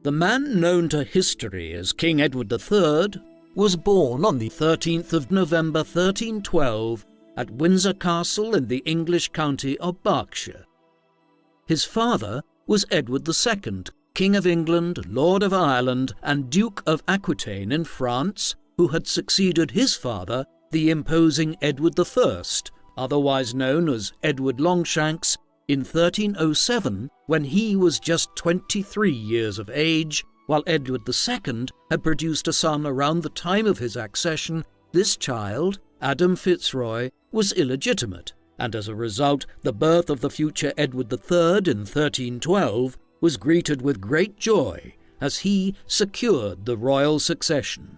The man known to history as King Edward III was born on the 13th of November 1312 at Windsor Castle in the English county of Berkshire. His father was Edward II, King of England, Lord of Ireland, and Duke of Aquitaine in France, who had succeeded his father, the imposing Edward I, otherwise known as Edward Longshanks, in 1307, when he was just 23 years of age. While Edward II had produced a son around the time of his accession. This child, Adam Fitzroy, was illegitimate, and as a result, the birth of the future Edward III in 1312 was greeted with great joy, as he secured the royal succession.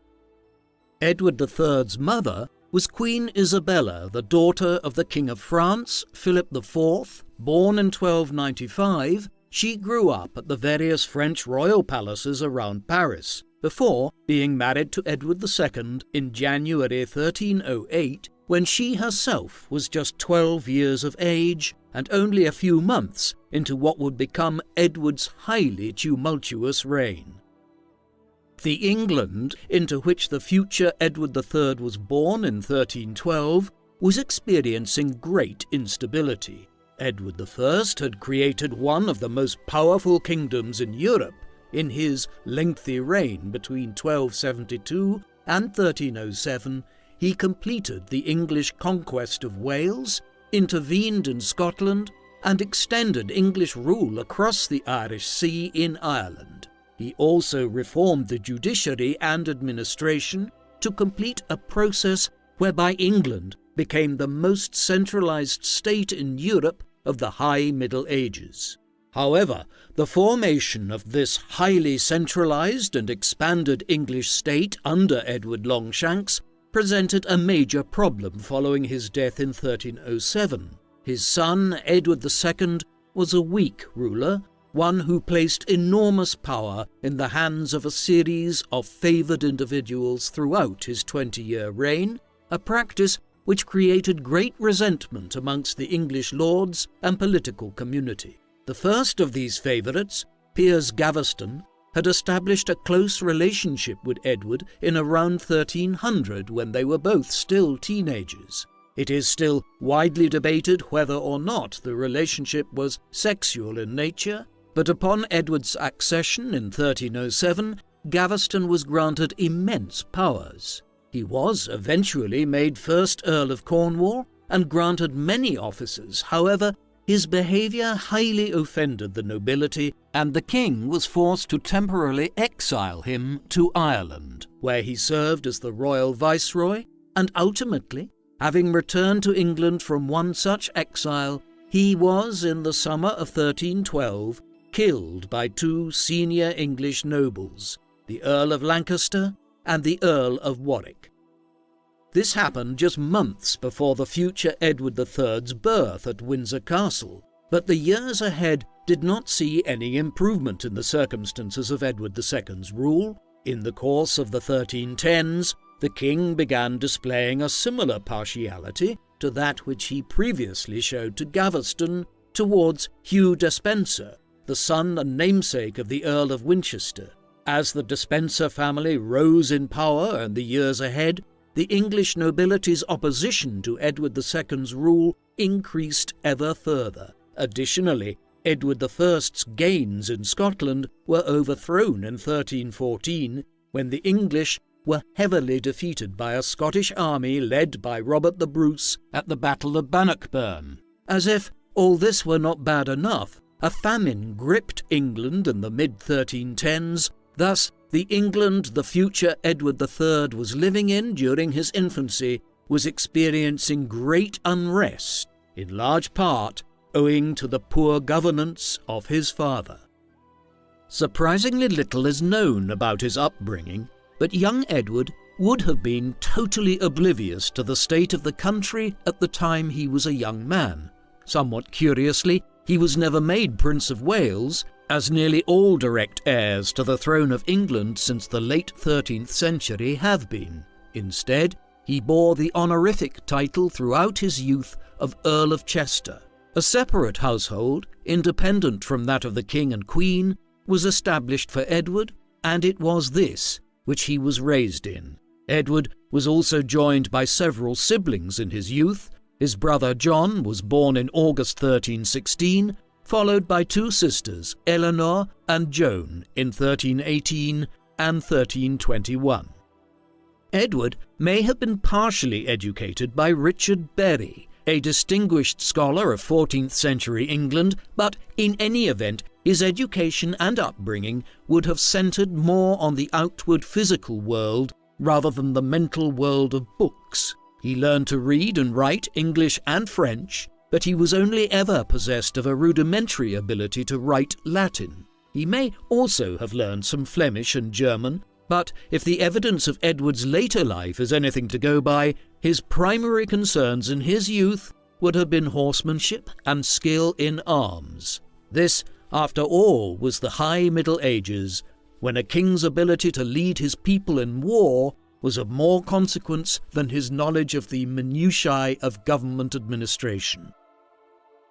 Edward III's mother was Queen Isabella, the daughter of the King of France, Philip IV. Born in 1295, she grew up at the various French royal palaces around Paris, before being married to Edward II in January 1308, when she herself was just 12 years of age and only a few months into what would become Edward's highly tumultuous reign. The England into which the future Edward III was born in 1312 was experiencing great instability. Edward I had created one of the most powerful kingdoms in Europe. In his lengthy reign between 1272 and 1307, he completed the English conquest of Wales, intervened in Scotland, and extended English rule across the Irish Sea in Ireland. He also reformed the judiciary and administration to complete a process whereby England became the most centralized state in Europe of the High Middle Ages. However, the formation of this highly centralized and expanded English state under Edward Longshanks presented a major problem following his death in 1307. His son, Edward II, was a weak ruler, one who placed enormous power in the hands of a series of favoured individuals throughout his 20-year reign, a practice which created great resentment amongst the English lords and political community. The first of these favourites, Piers Gaveston, had established a close relationship with Edward in around 1300 when they were both still teenagers. It is still widely debated whether or not the relationship was sexual in nature, but upon Edward's accession in 1307, Gaveston was granted immense powers. He was eventually made first Earl of Cornwall and granted many offices. However, his behaviour highly offended the nobility, and the king was forced to temporarily exile him to Ireland, where he served as the royal viceroy, and ultimately, having returned to England from one such exile, he was, in the summer of 1312, killed by two senior English nobles, the Earl of Lancaster and the Earl of Warwick. This happened just months before the future Edward III's birth at Windsor Castle, but the years ahead did not see any improvement in the circumstances of Edward II's rule. In the course of the 1310s, the king began displaying a similar partiality to that which he previously showed to Gaveston towards Hugh Despenser, the son and namesake of the Earl of Winchester. As the Despenser family rose in power in the years ahead, the English nobility's opposition to Edward II's rule increased ever further. Additionally, Edward I's gains in Scotland were overthrown in 1314, when the English were heavily defeated by a Scottish army led by Robert the Bruce at the Battle of Bannockburn. As if all this were not bad enough, a famine gripped England in the mid-1310s. Thus, the England the future Edward III was living in during his infancy was experiencing great unrest, in large part owing to the poor governance of his father. Surprisingly little is known about his upbringing, but young Edward would have been totally oblivious to the state of the country at the time he was a young man. Somewhat curiously, he was never made Prince of Wales, as nearly all direct heirs to the throne of England since the late 13th century have been. Instead, he bore the honorific title throughout his youth of Earl of Chester. A separate household, independent from that of the king and queen, was established for Edward, and it was this which he was raised in. Edward was also joined by several siblings in his youth. His brother John was born in August 1316, followed by two sisters, Eleanor and Joan, in 1318 and 1321. Edward may have been partially educated by Richard Berry, a distinguished scholar of 14th century England, but in any event, his education and upbringing would have centred more on the outward physical world rather than the mental world of books. He learned to read and write English and French, but he was only ever possessed of a rudimentary ability to write Latin. He may also have learned some Flemish and German, but if the evidence of Edward's later life is anything to go by, his primary concerns in his youth would have been horsemanship and skill in arms. This, after all, was the high Middle Ages, when a king's ability to lead his people in war was of more consequence than his knowledge of the minutiae of government administration.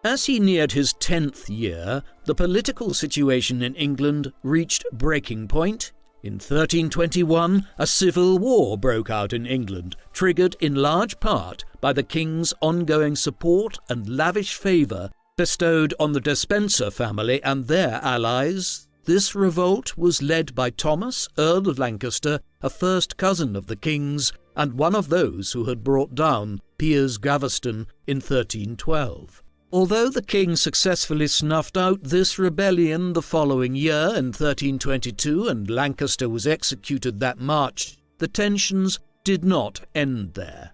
As he neared his 10th year, the political situation in England reached breaking point. In 1321, a civil war broke out in England, triggered in large part by the king's ongoing support and lavish favour bestowed on the Despencer family and their allies. This revolt was led by Thomas, Earl of Lancaster, a first cousin of the king's, and one of those who had brought down Piers Gaveston in 1312. Although the king successfully snuffed out this rebellion the following year in 1322 and Lancaster was executed that March, the tensions did not end there.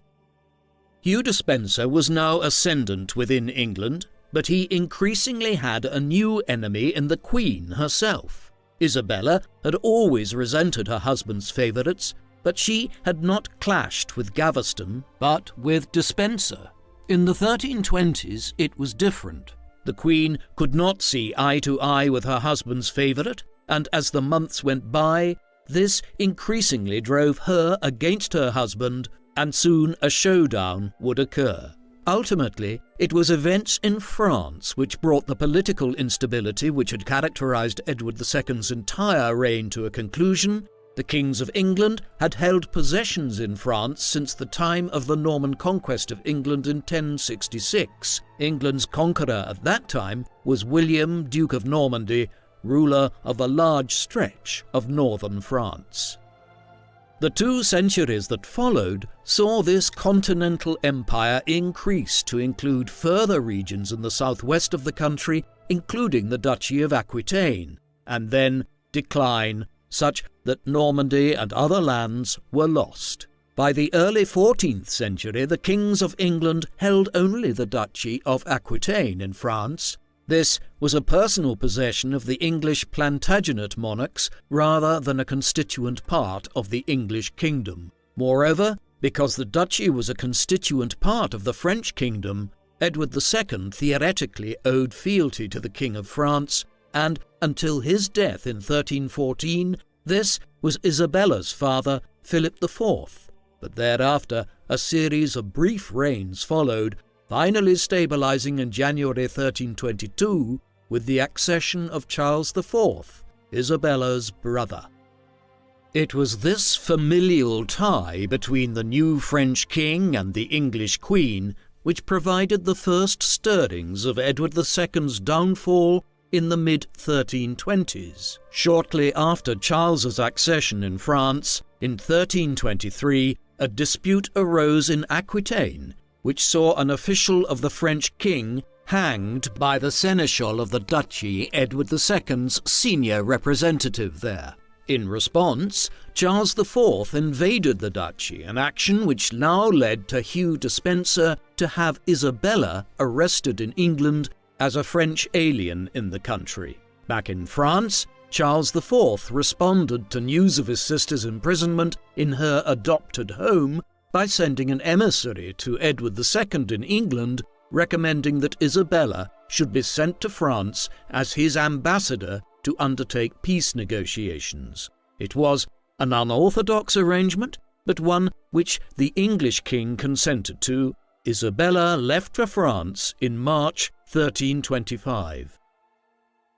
Hugh Despencer was now ascendant within England, but he increasingly had a new enemy in the Queen herself. Isabella had always resented her husband's favourites, but she had not clashed with Gaveston, but with Despencer. In the 1320s it was different. The Queen could not see eye to eye with her husband's favourite, and as the months went by, this increasingly drove her against her husband, and soon a showdown would occur. Ultimately, it was events in France which brought the political instability which had characterised Edward II's entire reign to a conclusion. The kings of England had held possessions in France since the time of the Norman conquest of England in 1066. England's conqueror at that time was William, Duke of Normandy, ruler of a large stretch of northern France. The 2 centuries that followed saw this continental empire increase to include further regions in the southwest of the country, including the Duchy of Aquitaine, and then decline, such that Normandy and other lands were lost. By the early 14th century, the kings of England held only the Duchy of Aquitaine in France. This was a personal possession of the English Plantagenet monarchs rather than a constituent part of the English kingdom. Moreover, because the duchy was a constituent part of the French kingdom, Edward II theoretically owed fealty to the King of France, and until his death in 1314, this was Isabella's father, Philip IV. But thereafter, a series of brief reigns followed, finally stabilising in January 1322 with the accession of Charles IV, Isabella's brother. It was this familial tie between the new French king and the English queen which provided the first stirrings of Edward II's downfall in the mid-1320s. Shortly after Charles's accession in France, in 1323, a dispute arose in Aquitaine, which saw an official of the French king hanged by the seneschal of the duchy, Edward II's senior representative there. In response, Charles IV invaded the duchy, an action which now led to Hugh Despencer to have Isabella arrested in England as a French alien in the country. Back in France, Charles IV responded to news of his sister's imprisonment in her adopted home by sending an emissary to Edward II in England, recommending that Isabella should be sent to France as his ambassador to undertake peace negotiations. It was an unorthodox arrangement, but one which the English king consented to. Isabella left for France in March 1325.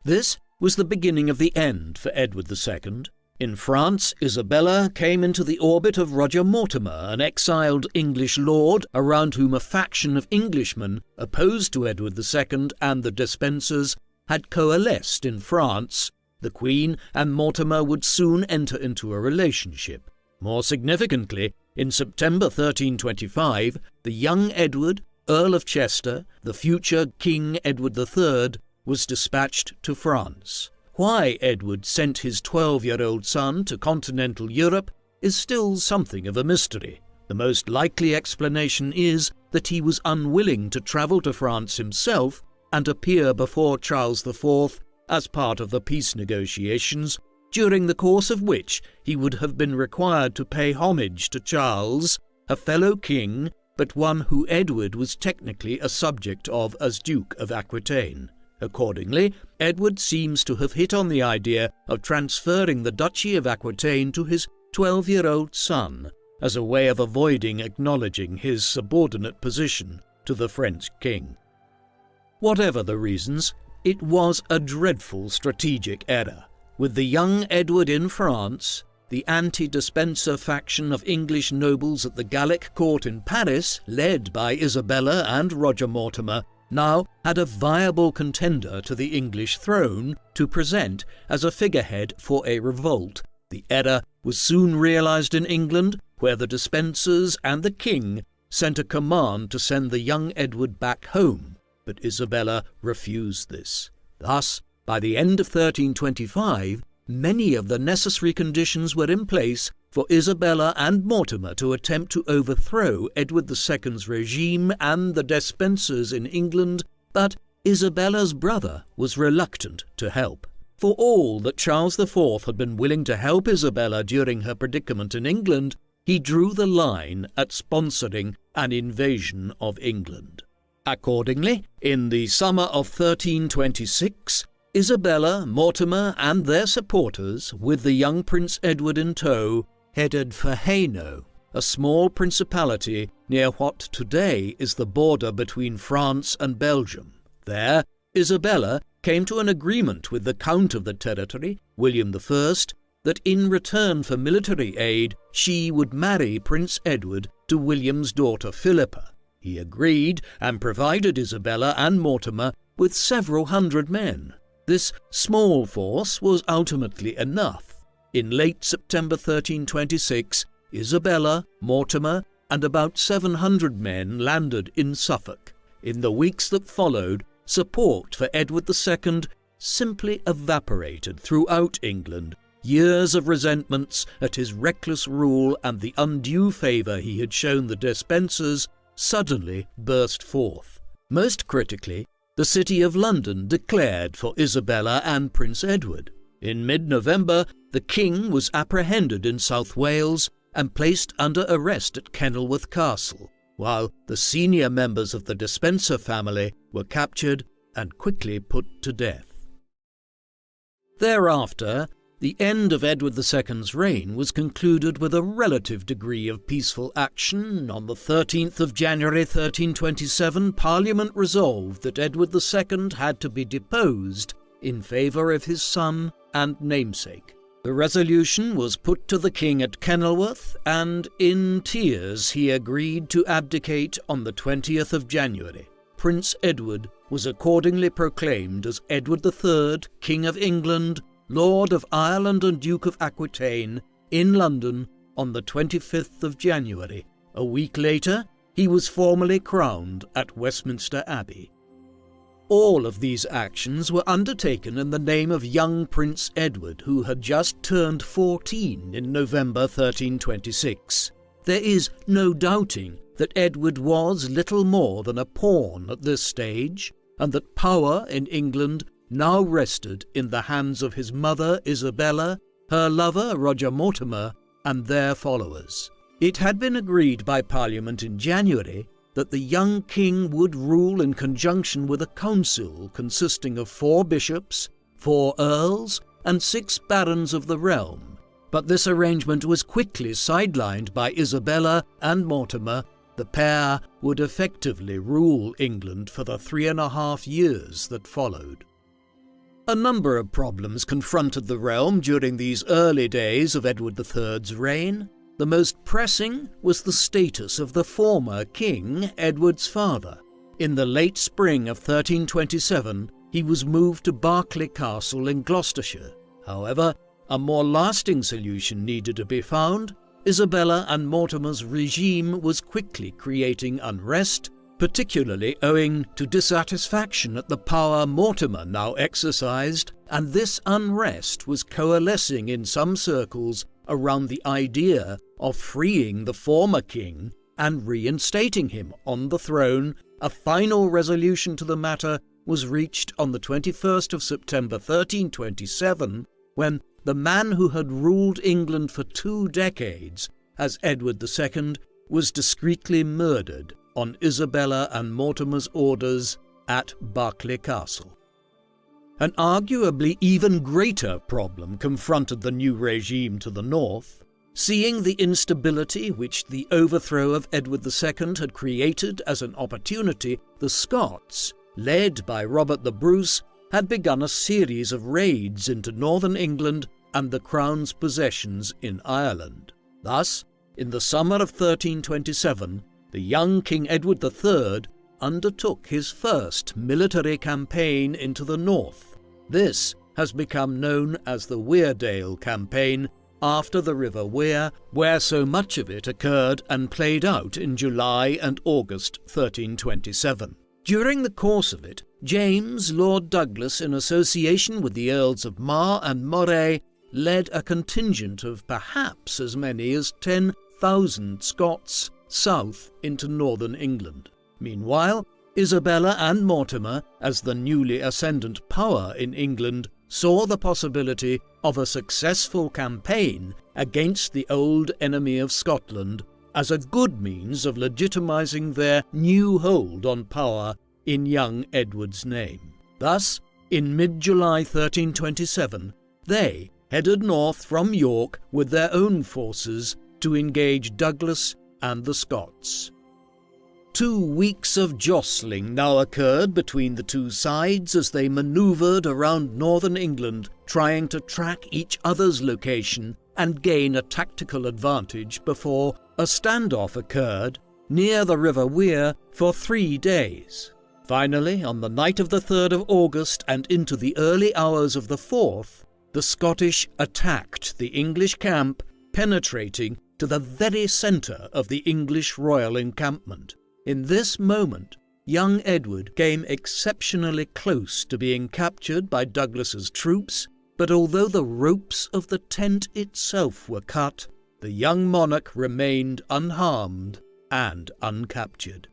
This was the beginning of the end for Edward II. In France, Isabella came into the orbit of Roger Mortimer, an exiled English lord around whom a faction of Englishmen opposed to Edward II and the Despensers had coalesced in France. The Queen and Mortimer would soon enter into a relationship. More significantly, in September 1325, the young Edward, Earl of Chester, the future King Edward III, was dispatched to France. Why Edward sent his 12-year-old son to continental Europe is still something of a mystery. The most likely explanation is that he was unwilling to travel to France himself and appear before Charles IV as part of the peace negotiations, during the course of which he would have been required to pay homage to Charles, a fellow king, but one who Edward was technically a subject of as Duke of Aquitaine. Accordingly, Edward seems to have hit on the idea of transferring the Duchy of Aquitaine to his 12-year-old son, as a way of avoiding acknowledging his subordinate position to the French king. Whatever the reasons, it was a dreadful strategic error. With the young Edward in France, the anti-Despenser faction of English nobles at the Gallic court in Paris, led by Isabella and Roger Mortimer, now had a viable contender to the English throne to present as a figurehead for a revolt. The error was soon realized in England, where the Despensers and the king sent a command to send the young Edward back home, but Isabella refused this. Thus, by the end of 1325, many of the necessary conditions were in place for Isabella and Mortimer to attempt to overthrow Edward II's regime and the Despensers in England, but Isabella's brother was reluctant to help. For all that Charles IV had been willing to help Isabella during her predicament in England, he drew the line at sponsoring an invasion of England. Accordingly, in the summer of 1326, Isabella, Mortimer, and their supporters, with the young Prince Edward in tow, headed for Hainault, a small principality near what today is the border between France and Belgium. There, Isabella came to an agreement with the Count of the territory, William I, that in return for military aid she would marry Prince Edward to William's daughter Philippa. He agreed and provided Isabella and Mortimer with several hundred men. This small force was ultimately enough. In late September 1326, Isabella, Mortimer, and about 700 men landed in Suffolk. In the weeks that followed, support for Edward II simply evaporated throughout England. Years of resentments at his reckless rule and the undue favour he had shown the Despensers suddenly burst forth. Most critically, the City of London declared for Isabella and Prince Edward. In mid-November, the king was apprehended in South Wales and placed under arrest at Kenilworth Castle, while the senior members of the Despenser family were captured and quickly put to death. Thereafter, the end of Edward II's reign was concluded with a relative degree of peaceful action. On the 13th of January 1327, Parliament resolved that Edward II had to be deposed in favour of his son and namesake. The resolution was put to the king at Kenilworth, and in tears he agreed to abdicate on the 20th of January. Prince Edward was accordingly proclaimed as Edward III, King of England, Lord of Ireland and Duke of Aquitaine, in London on the 25th of January. A week later, he was formally crowned at Westminster Abbey. All of these actions were undertaken in the name of young Prince Edward, who had just turned 14 in November 1326. There is no doubting that Edward was little more than a pawn at this stage, and that power in England now rested in the hands of his mother Isabella, her lover Roger Mortimer, and their followers. It had been agreed by Parliament in January that the young king would rule in conjunction with a council consisting of 4 bishops, 4 earls, and 6 barons of the realm. But this arrangement was quickly sidelined by Isabella and Mortimer. The pair would effectively rule England for the 3.5 years that followed. A number of problems confronted the realm during these early days of Edward III's reign. The most pressing was the status of the former king, Edward's father. In the late spring of 1327, he was moved to Berkeley Castle in Gloucestershire. However, a more lasting solution needed to be found. Isabella and Mortimer's regime was quickly creating unrest, particularly owing to dissatisfaction at the power Mortimer now exercised, and this unrest was coalescing in some circles around the idea of freeing the former king and reinstating him on the throne. A final resolution to the matter was reached on the 21st of September 1327, when the man who had ruled England for 2 decades as Edward II was discreetly murdered on Isabella and Mortimer's orders at Berkeley Castle. An arguably even greater problem confronted the new regime to the north. Seeing the instability which the overthrow of Edward II had created as an opportunity, the Scots, led by Robert the Bruce, had begun a series of raids into northern England and the Crown's possessions in Ireland. Thus, in the summer of 1327, the young King Edward III undertook his first military campaign into the north. This has become known as the Weardale Campaign, after the River Wear, where so much of it occurred and played out in July and August 1327. During the course of it, James, Lord Douglas, in association with the Earls of Mar and Moray, led a contingent of perhaps as many as 10,000 Scots south into northern England. Meanwhile, Isabella and Mortimer, as the newly ascendant power in England, saw the possibility of a successful campaign against the old enemy of Scotland as a good means of legitimising their new hold on power in young Edward's name. Thus, in mid-July 1327, they headed north from York with their own forces to engage Douglas and the Scots. 2 weeks of jostling now occurred between the two sides as they manoeuvred around northern England, trying to track each other's location and gain a tactical advantage before a standoff occurred near the River Wear for 3 days. Finally, on the night of the 3rd of August and into the early hours of the 4th, the Scottish attacked the English camp, penetrating to the very centre of the English royal encampment. In this moment, young Edward came exceptionally close to being captured by Douglas's troops, but although the ropes of the tent itself were cut, the young monarch remained unharmed and uncaptured.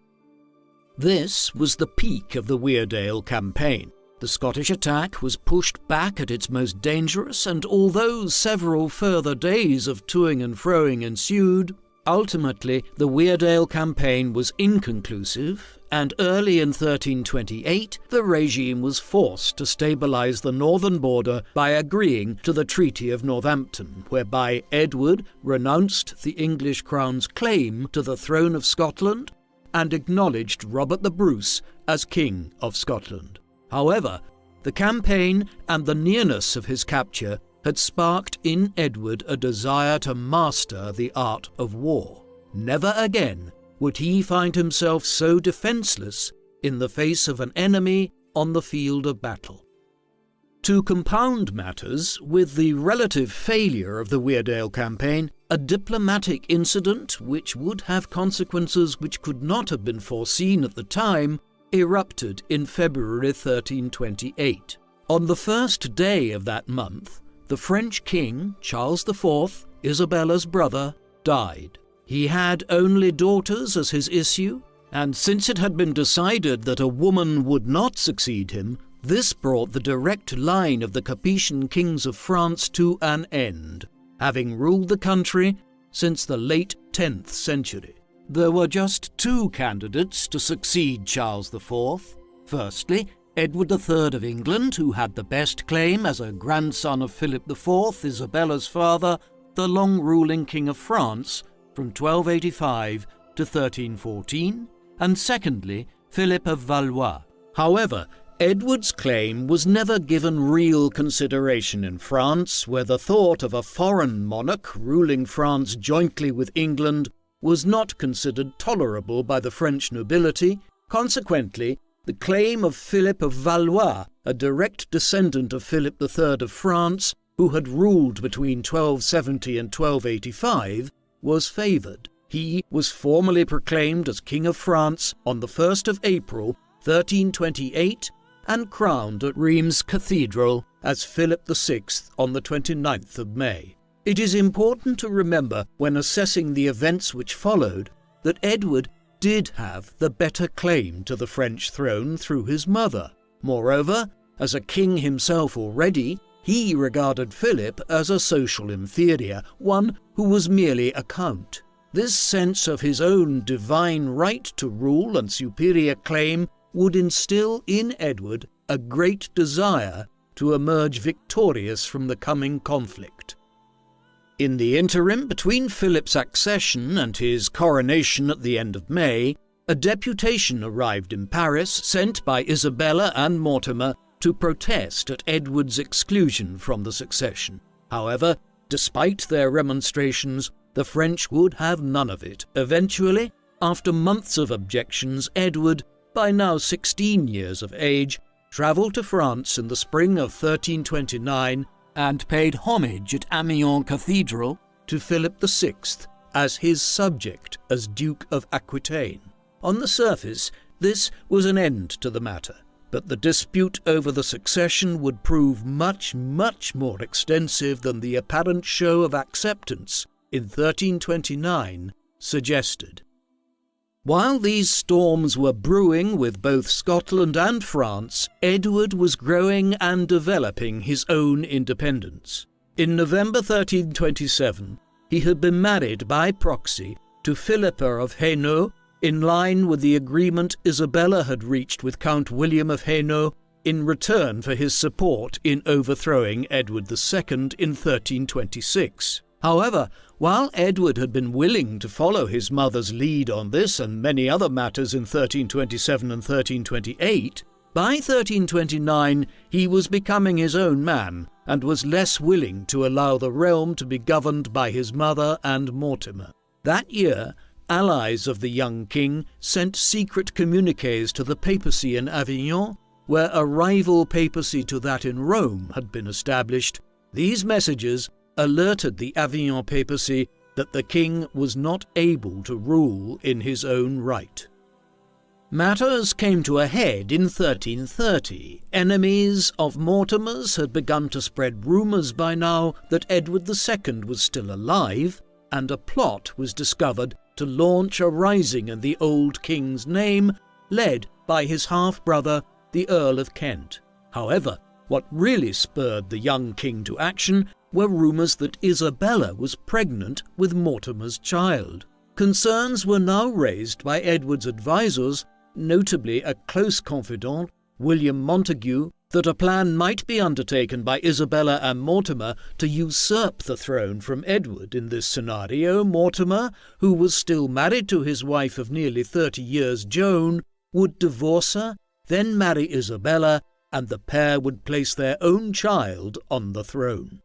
This was the peak of the Weardale campaign. The Scottish attack was pushed back at its most dangerous, and although several further days of toing and froing ensued, ultimately the Weardale campaign was inconclusive, and early in 1328 the regime was forced to stabilise the northern border by agreeing to the Treaty of Northampton, whereby Edward renounced the English crown's claim to the throne of Scotland and acknowledged Robert the Bruce as King of Scotland. However, the campaign and the nearness of his capture had sparked in Edward a desire to master the art of war. Never again would he find himself so defenceless in the face of an enemy on the field of battle. To compound matters, with the relative failure of the Weardale campaign, a diplomatic incident which would have consequences which could not have been foreseen at the time erupted in February 1328. On the first day of that month, the French king, Charles IV, Isabella's brother, died. He had only daughters as his issue, and since it had been decided that a woman would not succeed him, this brought the direct line of the Capetian kings of France to an end, having ruled the country since the late 10th century. There were just 2 candidates to succeed Charles IV. Firstly, Edward III of England, who had the best claim as a grandson of Philip IV, Isabella's father, the long-ruling King of France from 1285 to 1314, and secondly, Philip of Valois. However, Edward's claim was never given real consideration in France, where the thought of a foreign monarch ruling France jointly with England was not considered tolerable by the French nobility. Consequently, the claim of Philip of Valois, a direct descendant of Philip III of France, who had ruled between 1270 and 1285, was favoured. He was formally proclaimed as King of France on the 1st of April, 1328, and crowned at Rheims Cathedral as Philip VI on the 29th of May. It is important to remember, when assessing the events which followed, that Edward did have the better claim to the French throne through his mother. Moreover, as a king himself already, he regarded Philip as a social inferior, one who was merely a count. This sense of his own divine right to rule and superior claim would instill in Edward a great desire to emerge victorious from the coming conflict. In the interim between Philip's accession and his coronation at the end of May, a deputation arrived in Paris sent by Isabella and Mortimer to protest at Edward's exclusion from the succession. However, despite their remonstrations, the French would have none of it. Eventually, after months of objections, Edward, by now 16 years of age, travelled to France in the spring of 1329 and paid homage at Amiens Cathedral to Philip VI as his subject as Duke of Aquitaine. On the surface, this was an end to the matter, but the dispute over the succession would prove much, much more extensive than the apparent show of acceptance in 1329 suggested. While these storms were brewing with both Scotland and France, Edward was growing and developing his own independence. In November 1327, he had been married by proxy to Philippa of Hainaut, in line with the agreement Isabella had reached with Count William of Hainaut in return for his support in overthrowing Edward II in 1326. However, while Edward had been willing to follow his mother's lead on this and many other matters in 1327 and 1328, by 1329 he was becoming his own man and was less willing to allow the realm to be governed by his mother and Mortimer. That year, allies of the young king sent secret communiques to the papacy in Avignon, where a rival papacy to that in Rome had been established. These messages alerted the Avignon papacy that the king was not able to rule in his own right. Matters came to a head in 1330. Enemies of Mortimer's had begun to spread rumours by now that Edward II was still alive, and a plot was discovered to launch a rising in the old king's name, led by his half-brother, the Earl of Kent. However, what really spurred the young king to action were rumours that Isabella was pregnant with Mortimer's child. Concerns were now raised by Edward's advisers, notably a close confidant, William Montague, that a plan might be undertaken by Isabella and Mortimer to usurp the throne from Edward. In this scenario, Mortimer, who was still married to his wife of nearly 30 years, Joan, would divorce her, then marry Isabella, and the pair would place their own child on the throne.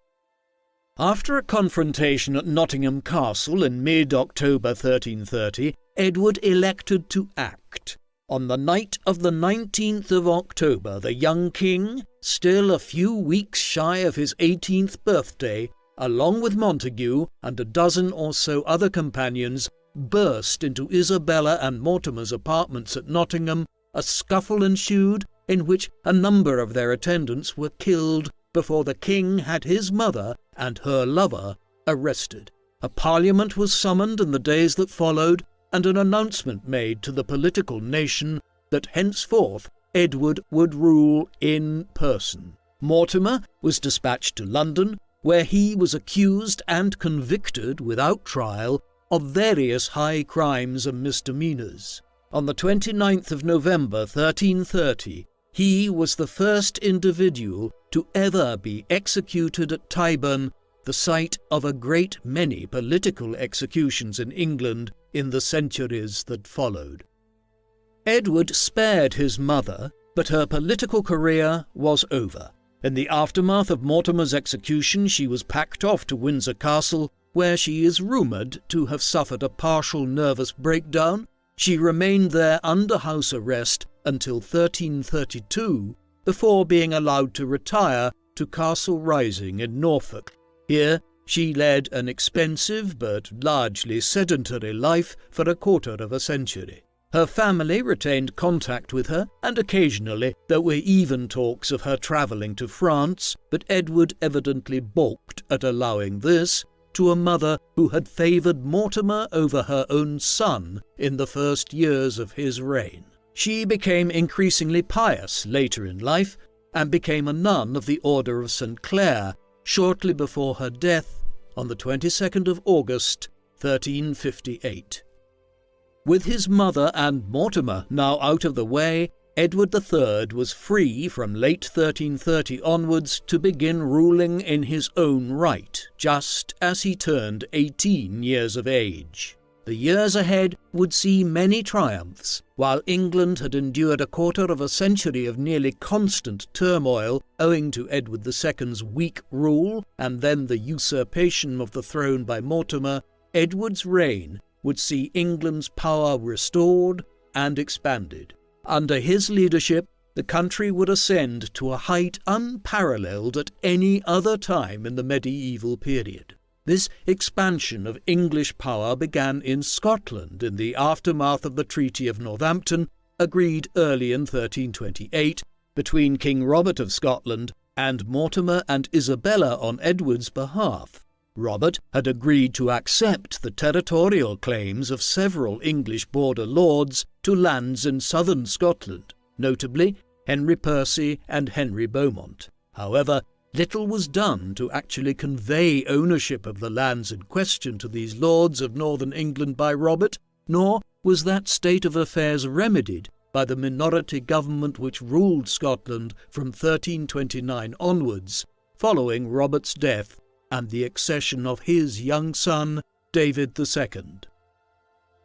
After a confrontation at Nottingham Castle in mid-October 1330, Edward elected to act. On the night of the 19th of October, the young king, still a few weeks shy of his 18th birthday, along with Montague and a dozen or so other companions, burst into Isabella and Mortimer's apartments at Nottingham. A scuffle ensued, in which a number of their attendants were killed before the king had his mother and her lover arrested. A parliament was summoned in the days that followed, and an announcement made to the political nation that henceforth Edward would rule in person. Mortimer was dispatched to London, where he was accused and convicted without trial of various high crimes and misdemeanours. On the 29th of November 1330, he was the first individual to ever be executed at Tyburn, the site of a great many political executions in England in the centuries that followed. Edward spared his mother, But her political career was over. In the aftermath of Mortimer's execution, she was packed off to Windsor Castle, where she is rumoured to have suffered a partial nervous breakdown. She remained there under house arrest until 1332, before being allowed to retire to Castle Rising in Norfolk. Here, she led an expensive but largely sedentary life for a quarter of a century. Her family retained contact with her, and occasionally there were even talks of her travelling to France, but Edward evidently balked at allowing this to a mother who had favoured Mortimer over her own son in the first years of his reign. She became increasingly pious later in life, and became a nun of the Order of St. Clare shortly before her death on the 22nd of August, 1358. With his mother and Mortimer now out of the way, Edward III was free from late 1330 onwards to begin ruling in his own right, just as he turned 18 years of age. The years ahead would see many triumphs. While England had endured a quarter of a century of nearly constant turmoil owing to Edward II's weak rule and then the usurpation of the throne by Mortimer, Edward's reign would see England's power restored and expanded. Under his leadership, the country would ascend to a height unparalleled at any other time in the medieval period. This expansion of English power began in Scotland in the aftermath of the Treaty of Northampton, agreed early in 1328 between King Robert of Scotland and Mortimer and Isabella on Edward's behalf. Robert had agreed to accept the territorial claims of several English border lords to lands in southern Scotland, notably Henry Percy and Henry Beaumont. However, little was done to actually convey ownership of the lands in question to these lords of northern England by Robert, nor was that state of affairs remedied by the minority government which ruled Scotland from 1329 onwards, following Robert's death and the accession of his young son, David II.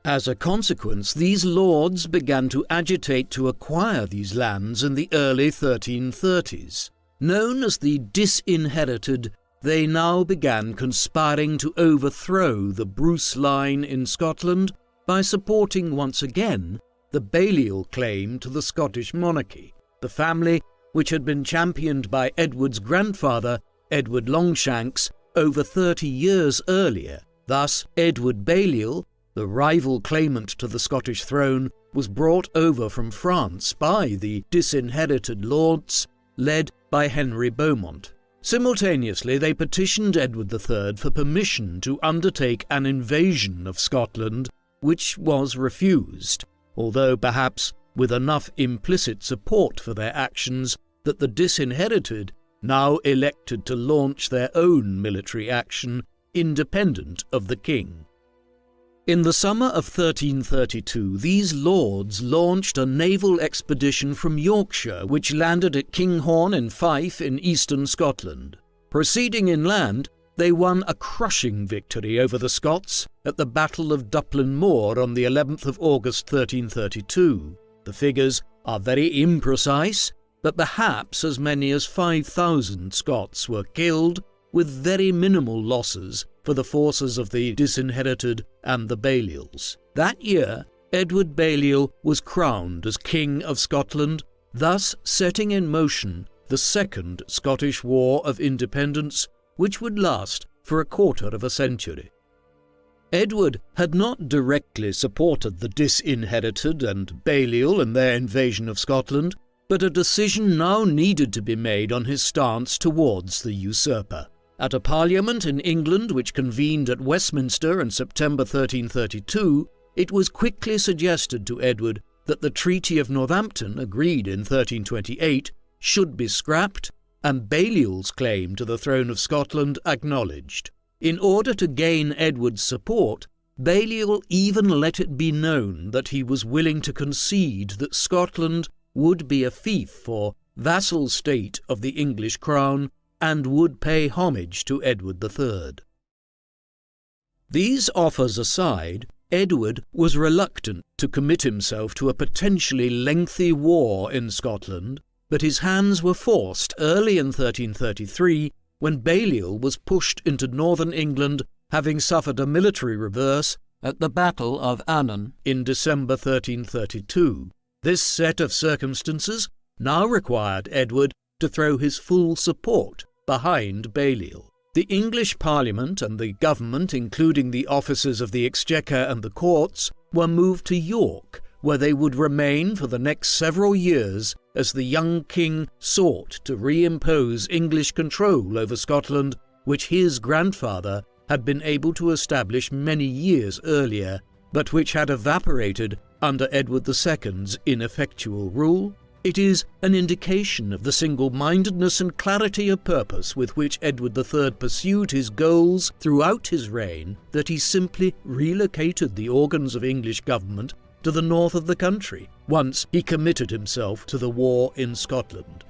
As a consequence, these lords began to agitate to acquire these lands in the early 1330s. Known as the Disinherited, they now began conspiring to overthrow the Bruce line in Scotland by supporting once again the Balliol claim to the Scottish monarchy, the family which had been championed by Edward's grandfather, Edward Longshanks, over 30 years earlier. Thus, Edward Balliol, the rival claimant to the Scottish throne, was brought over from France by the Disinherited lords, led by Henry Beaumont. Simultaneously, they petitioned Edward III for permission to undertake an invasion of Scotland, which was refused, although perhaps with enough implicit support for their actions that the Disinherited now elected to launch their own military action independent of the king. In the summer of 1332, these lords launched a naval expedition from Yorkshire, which landed at Kinghorn in Fife in eastern Scotland. Proceeding inland, they won a crushing victory over the Scots at the Battle of Duplin Moor on the 11th of August 1332. The figures are very imprecise, but perhaps as many as 5,000 Scots were killed, with very minimal losses for the forces of the Disinherited and the Balliols. That year, Edward Balliol was crowned as King of Scotland, thus setting in motion the Second Scottish War of Independence, which would last for a quarter of a century. Edward had not directly supported the Disinherited and Balliol in their invasion of Scotland, but a decision now needed to be made on his stance towards the usurper. At a parliament in England which convened at Westminster in September 1332, it was quickly suggested to Edward that the Treaty of Northampton, agreed in 1328, should be scrapped and Balliol's claim to the throne of Scotland acknowledged. In order to gain Edward's support, Balliol even let it be known that he was willing to concede that Scotland would be a fief or vassal state of the English crown and would pay homage to Edward III. These offers aside, Edward was reluctant to commit himself to a potentially lengthy war in Scotland, but his hands were forced early in 1333 when Balliol was pushed into northern England, having suffered a military reverse at the Battle of Annan in December 1332. This set of circumstances now required Edward to throw his full support behind Balliol. The English Parliament and the government, including the officers of the Exchequer and the courts, were moved to York, where they would remain for the next several years as the young king sought to reimpose English control over Scotland, which his grandfather had been able to establish many years earlier, but which had evaporated under Edward II's ineffectual rule. It is an indication of the single-mindedness and clarity of purpose with which Edward III pursued his goals throughout his reign that he simply relocated the organs of English government to the north of the country, once he committed himself to the war in Scotland.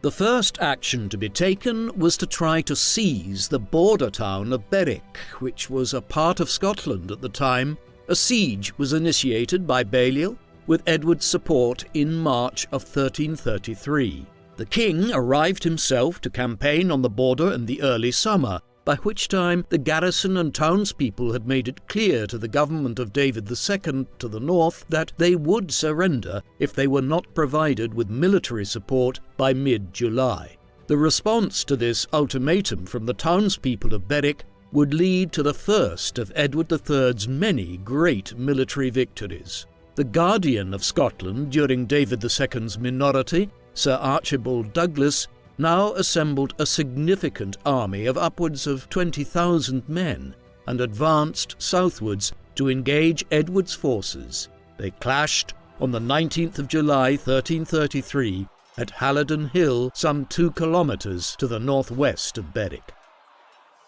The first action to be taken was to try to seize the border town of Berwick, which was a part of Scotland at the time. A siege was initiated by Balliol, with Edward's support in March of 1333. The king arrived himself to campaign on the border in the early summer, by which time the garrison and townspeople had made it clear to the government of David II to the north that they would surrender if they were not provided with military support by mid-July. The response to this ultimatum from the townspeople of Berwick would lead to the first of Edward III's many great military victories. The guardian of Scotland during David II's minority, Sir Archibald Douglas, now assembled a significant army of upwards of 20,000 men and advanced southwards to engage Edward's forces. They clashed on the 19th of July 1333 at Halidon Hill, some 2 kilometres to the northwest of Berwick.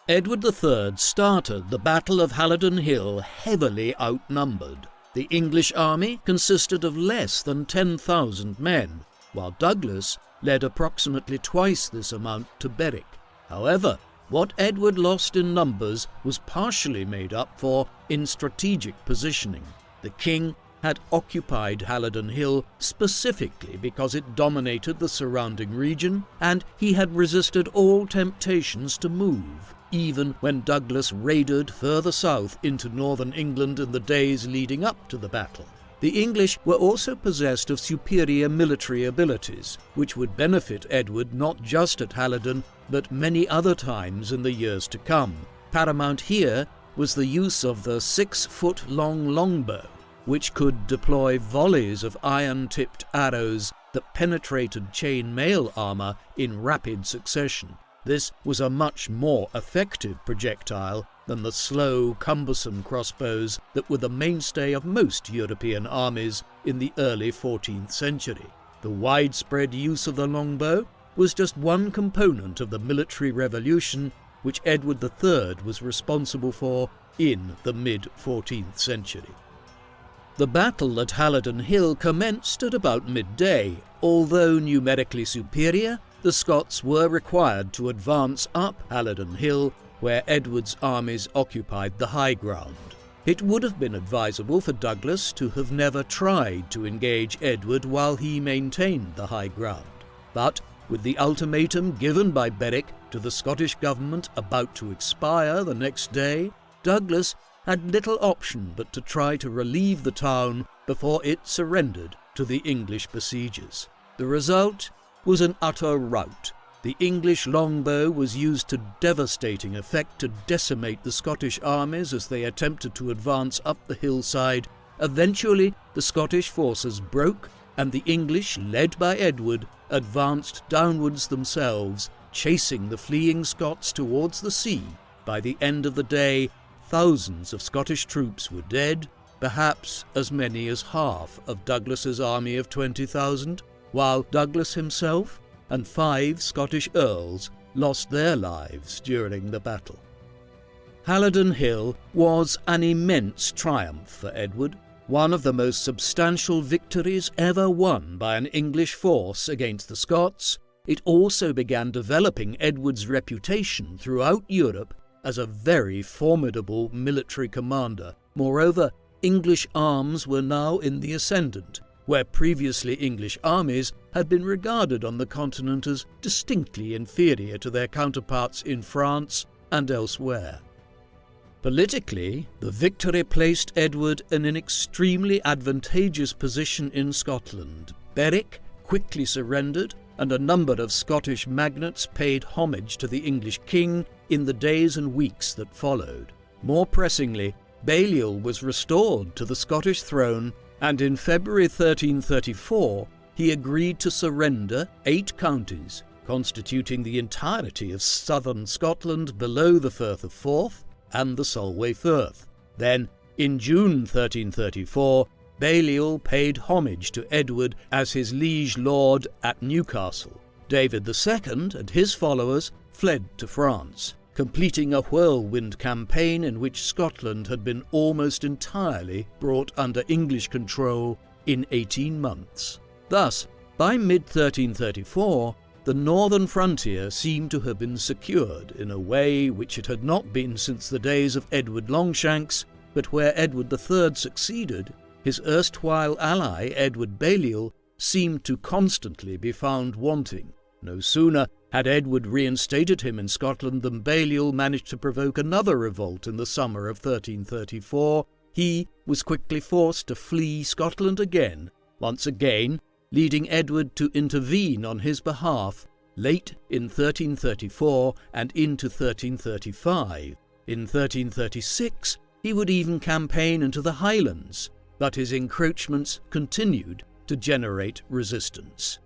Edward III started the Battle of Halidon Hill heavily outnumbered. The English army consisted of less than 10,000 men, while Douglas led approximately twice this amount to Berwick. However, what Edward lost in numbers was partially made up for in strategic positioning. The king had occupied Halidon Hill specifically because it dominated the surrounding region, and he had resisted all temptations to move, even when Douglas raided further south into northern England in the days leading up to the battle. The English were also possessed of superior military abilities, which would benefit Edward not just at Halidon, but many other times in the years to come. Paramount here was the use of the 6-foot-long longbow, which could deploy volleys of iron-tipped arrows that penetrated chain-mail armour in rapid succession. This was a much more effective projectile than the slow, cumbersome crossbows that were the mainstay of most European armies in the early 14th century. The widespread use of the longbow was just one component of the military revolution which Edward III was responsible for in the mid-14th century. The battle at Halidon Hill commenced at about midday. Although numerically superior, the Scots were required to advance up Halidon Hill, where Edward's armies occupied the high ground. It would have been advisable for Douglas to have never tried to engage Edward while he maintained the high ground. But with the ultimatum given by Berwick to the Scottish government about to expire the next day, Douglas had little option but to try to relieve the town before it surrendered to the English besiegers. The result was an utter rout. The English longbow was used to devastating effect to decimate the Scottish armies as they attempted to advance up the hillside. Eventually, the Scottish forces broke, and the English, led by Edward, advanced downwards themselves, chasing the fleeing Scots towards the sea. By the end of the day, thousands of Scottish troops were dead, perhaps as many as half of Douglas's army of 20,000, while Douglas himself and 5 Scottish earls lost their lives during the battle. Halidon Hill was an immense triumph for Edward, one of the most substantial victories ever won by an English force against the Scots. It also began developing Edward's reputation throughout Europe as a very formidable military commander, Moreover, English arms were now in the ascendant, where previously English armies had been regarded on the continent as distinctly inferior to their counterparts in France and elsewhere. Politically, the victory placed Edward in an extremely advantageous position in Scotland. Berwick quickly surrendered, and a number of Scottish magnates paid homage to the English king in the days and weeks that followed. More pressingly, Balliol was restored to the Scottish throne, and in February 1334 he agreed to surrender 8 counties, constituting the entirety of southern Scotland below the Firth of Forth and the Solway Firth. Then, in June 1334, Balliol paid homage to Edward as his liege lord at Newcastle. David II and his followers fled to France, completing a whirlwind campaign in which Scotland had been almost entirely brought under English control in 18 months. Thus, by mid-1334, the northern frontier seemed to have been secured in a way which it had not been since the days of Edward Longshanks, but where Edward III succeeded, his erstwhile ally Edward Balliol seemed to constantly be found wanting. No sooner had Edward reinstated him in Scotland than Balliol managed to provoke another revolt in the summer of 1334. He was quickly forced to flee Scotland again, once again leading Edward to intervene on his behalf late in 1334 and into 1335. In 1336 he would even campaign into the Highlands, but his encroachments continued to generate resistance.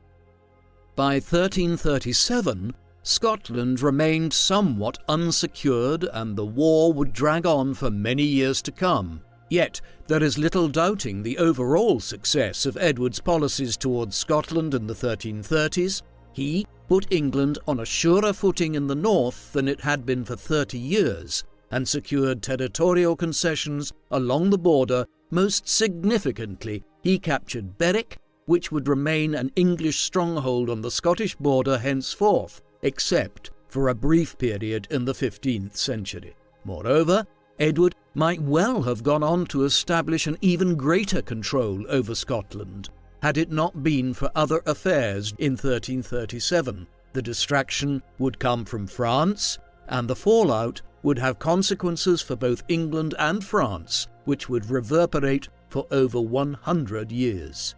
By 1337, Scotland remained somewhat unsecured and the war would drag on for many years to come. Yet there is little doubting the overall success of Edward's policies towards Scotland in the 1330s. He put England on a surer footing in the north than it had been for 30 years, and secured territorial concessions along the border. Most significantly, he captured Berwick, which would remain an English stronghold on the Scottish border henceforth, except for a brief period in the 15th century. Moreover, Edward might well have gone on to establish an even greater control over Scotland, had it not been for other affairs in 1337. The distraction would come from France, and the fallout would have consequences for both England and France, which would reverberate for over 100 years.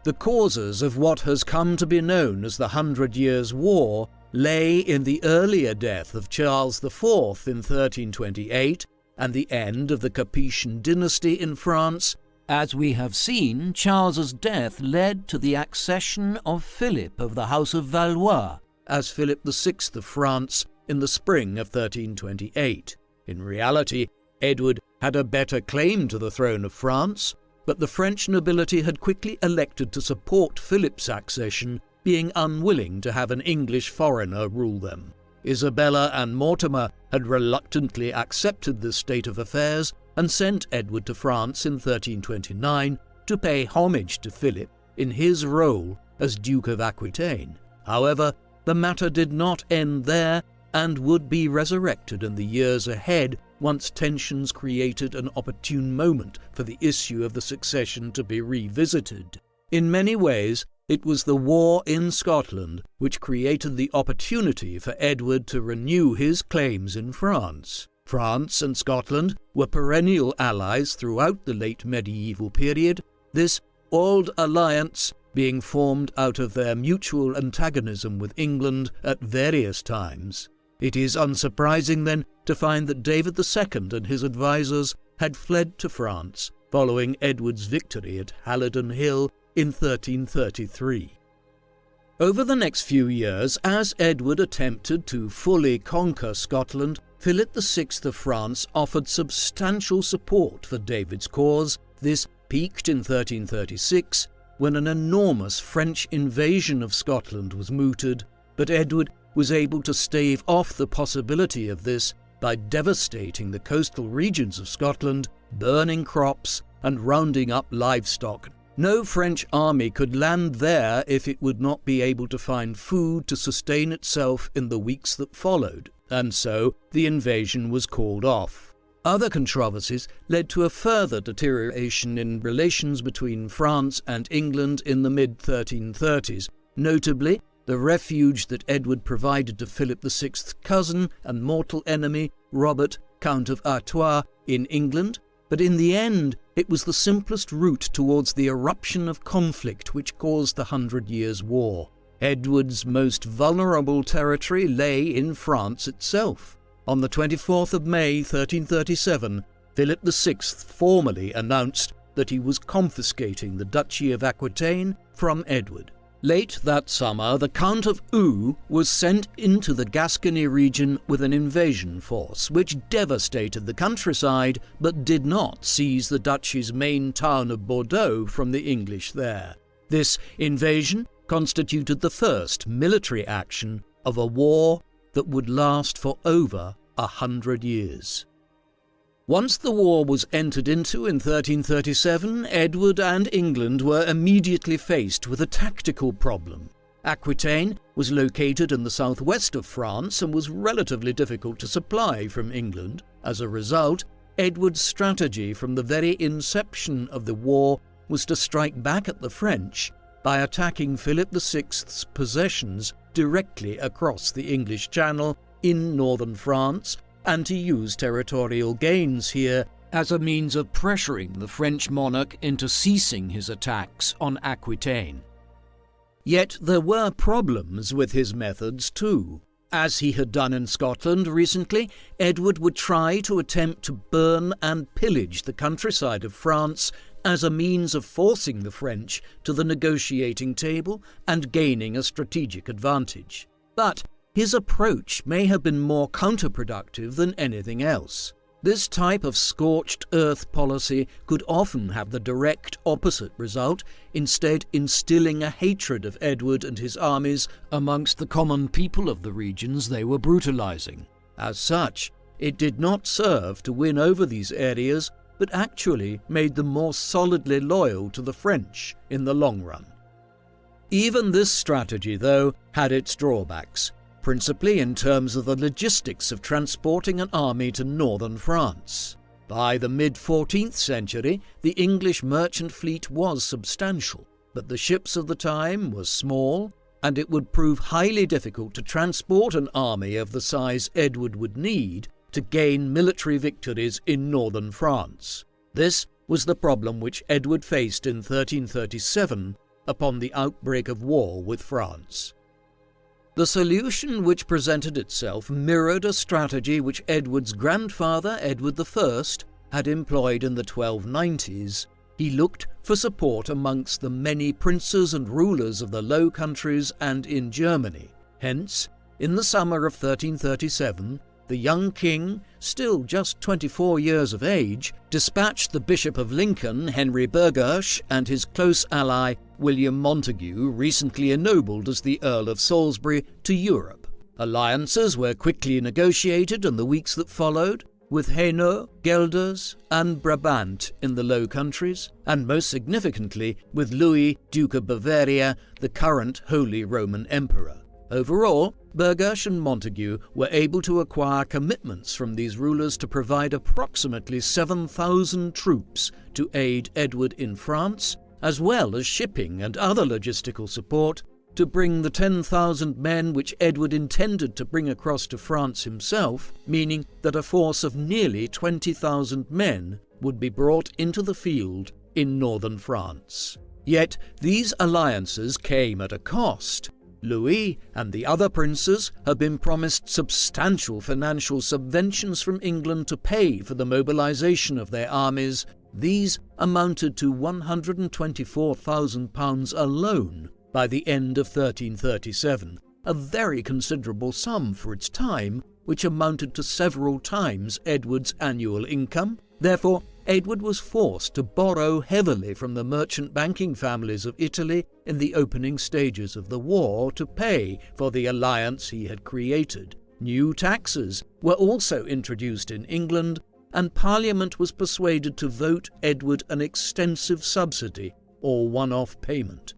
The causes of what has come to be known as the 100 Years' War lay in the earlier death of Charles IV in 1328 and the end of the Capetian dynasty in France. As we have seen, Charles's death led to the accession of Philip of the House of Valois as Philip VI of France in the spring of 1328. In reality, Edward had a better claim to the throne of France, but the French nobility had quickly elected to support Philip's accession, being unwilling to have an English foreigner rule them. Isabella and Mortimer had reluctantly accepted this state of affairs and sent Edward to France in 1329 to pay homage to Philip in his role as Duke of Aquitaine. However, the matter did not end there and would be resurrected in the years ahead once tensions created an opportune moment for the issue of the succession to be revisited. In many ways, it was the war in Scotland which created the opportunity for Edward to renew his claims in France. France and Scotland were perennial allies throughout the late medieval period, this old alliance being formed out of their mutual antagonism with England at various times. It is unsurprising, then, to find that David II and his advisers had fled to France following Edward's victory at Halidon Hill in 1333. Over the next few years, as Edward attempted to fully conquer Scotland, Philip VI of France offered substantial support for David's cause. This peaked in 1336, when an enormous French invasion of Scotland was mooted, but Edward was able to stave off the possibility of this by devastating the coastal regions of Scotland, burning crops, and rounding up livestock. No French army could land there if it would not be able to find food to sustain itself in the weeks that followed, and so the invasion was called off. Other controversies led to a further deterioration in relations between France and England in the mid-1330s, notably the refuge that Edward provided to Philip VI's cousin and mortal enemy, Robert, Count of Artois, in England, but in the end it was the simplest route towards the eruption of conflict which caused the 100 Years' War. Edward's most vulnerable territory lay in France itself. On the 24th of May 1337, Philip VI formally announced that he was confiscating the Duchy of Aquitaine from Edward. Late that summer, the Count of Eu was sent into the Gascony region with an invasion force, which devastated the countryside but did not seize the duchy's main town of Bordeaux from the English there. This invasion constituted the first military action of a war that would last for over 100 years. Once the war was entered into in 1337, Edward and England were immediately faced with a tactical problem. Aquitaine was located in the southwest of France and was relatively difficult to supply from England. As a result, Edward's strategy from the very inception of the war was to strike back at the French by attacking Philip VI's possessions directly across the English Channel in northern France, and to use territorial gains here as a means of pressuring the French monarch into ceasing his attacks on Aquitaine. Yet there were problems with his methods too. As he had done in Scotland recently, Edward would try to attempt to burn and pillage the countryside of France as a means of forcing the French to the negotiating table and gaining a strategic advantage. But his approach may have been more counterproductive than anything else. This type of scorched earth policy could often have the direct opposite result, instead instilling a hatred of Edward and his armies amongst the common people of the regions they were brutalizing. As such, it did not serve to win over these areas, but actually made them more solidly loyal to the French in the long run. Even this strategy, though, had its drawbacks, principally in terms of the logistics of transporting an army to northern France. By the mid-14th century, the English merchant fleet was substantial, but the ships of the time were small, and it would prove highly difficult to transport an army of the size Edward would need to gain military victories in northern France. This was the problem which Edward faced in 1337 upon the outbreak of war with France. The solution which presented itself mirrored a strategy which Edward's grandfather, Edward I, had employed in the 1290s. He looked for support amongst the many princes and rulers of the Low Countries and in Germany. Hence, in the summer of 1337, the young king, still just 24 years of age, dispatched the Bishop of Lincoln, Henry Burghersh, and his close ally, William Montague, recently ennobled as the Earl of Salisbury, to Europe. Alliances were quickly negotiated in the weeks that followed, with Hainaut, Guelders, and Brabant in the Low Countries, and most significantly with Louis, Duke of Bavaria, the current Holy Roman Emperor. Overall, Burghersh and Montague were able to acquire commitments from these rulers to provide approximately 7,000 troops to aid Edward in France, as well as shipping and other logistical support to bring the 10,000 men which Edward intended to bring across to France himself, meaning that a force of nearly 20,000 men would be brought into the field in northern France. Yet these alliances came at a cost. Louis and the other princes had been promised substantial financial subventions from England to pay for the mobilization of their armies. These amounted to £124,000 alone by the end of 1337, a very considerable sum for its time, which amounted to several times Edward's annual income. Therefore, Edward was forced to borrow heavily from the merchant banking families of Italy in the opening stages of the war to pay for the alliance he had created. New taxes were also introduced in England, and Parliament was persuaded to vote Edward an extensive subsidy or one-off payment.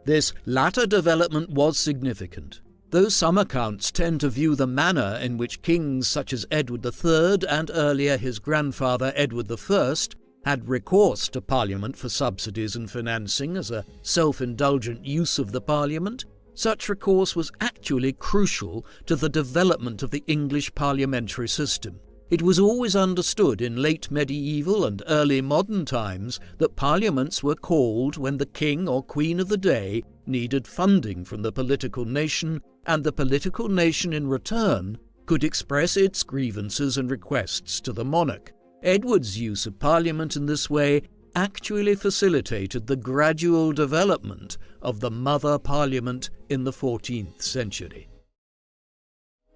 This latter development was significant. though some accounts tend to view the manner in which kings such as Edward III and earlier his grandfather Edward I had recourse to Parliament for subsidies and financing as a self-indulgent use of the Parliament, such recourse was actually crucial to the development of the English parliamentary system. It was always understood in late medieval and early modern times that parliaments were called when the king or queen of the day needed funding from the political nation, and the political nation in return could express its grievances and requests to the monarch. Edward's use of Parliament in this way actually facilitated the gradual development of the mother Parliament in the 14th century.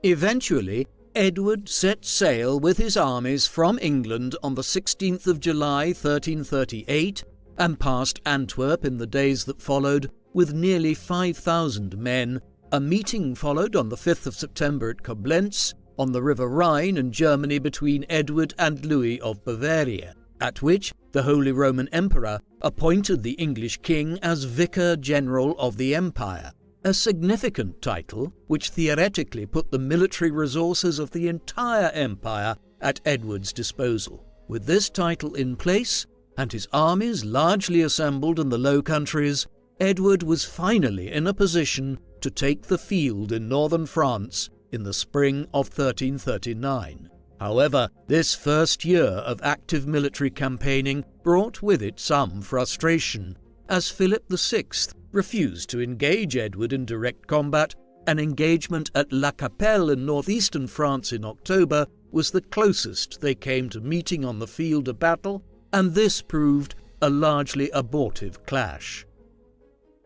Eventually, Edward set sail with his armies from England on the 16th of July 1338 and passed Antwerp in the days that followed with nearly 5,000 men. A meeting followed on the 5th of September at Koblenz, on the River Rhine in Germany between Edward and Louis of Bavaria, at which the Holy Roman Emperor appointed the English king as Vicar General of the Empire, a significant title which theoretically put the military resources of the entire empire at Edward's disposal. With this title in place, and his armies largely assembled in the Low Countries, Edward was finally in a position to take the field in northern France in the spring of 1339. However, this first year of active military campaigning brought with it some frustration, as Philip VI refused to engage Edward in direct combat. An engagement at La Capelle in northeastern France in October was the closest they came to meeting on the field of battle, and this proved a largely abortive clash.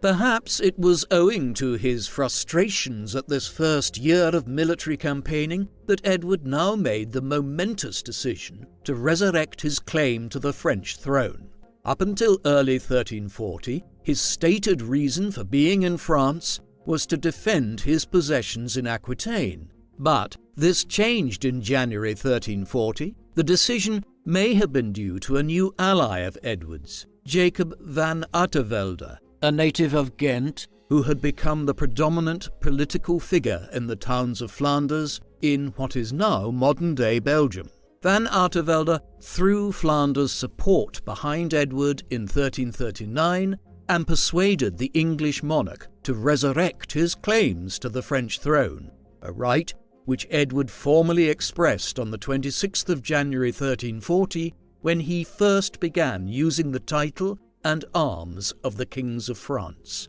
Perhaps it was owing to his frustrations at this first year of military campaigning that Edward now made the momentous decision to resurrect his claim to the French throne. Up until early 1340, his stated reason for being in France was to defend his possessions in Aquitaine. But this changed in January 1340. The decision may have been due to a new ally of Edward's, Jacob van Artevelde, a native of Ghent, who had become the predominant political figure in the towns of Flanders in what is now modern-day Belgium. Van Artevelde threw Flanders' support behind Edward in 1339 and persuaded the English monarch to resurrect his claims to the French throne, a right which Edward formally expressed on the 26th of January 1340 when he first began using the title and arms of the kings of France.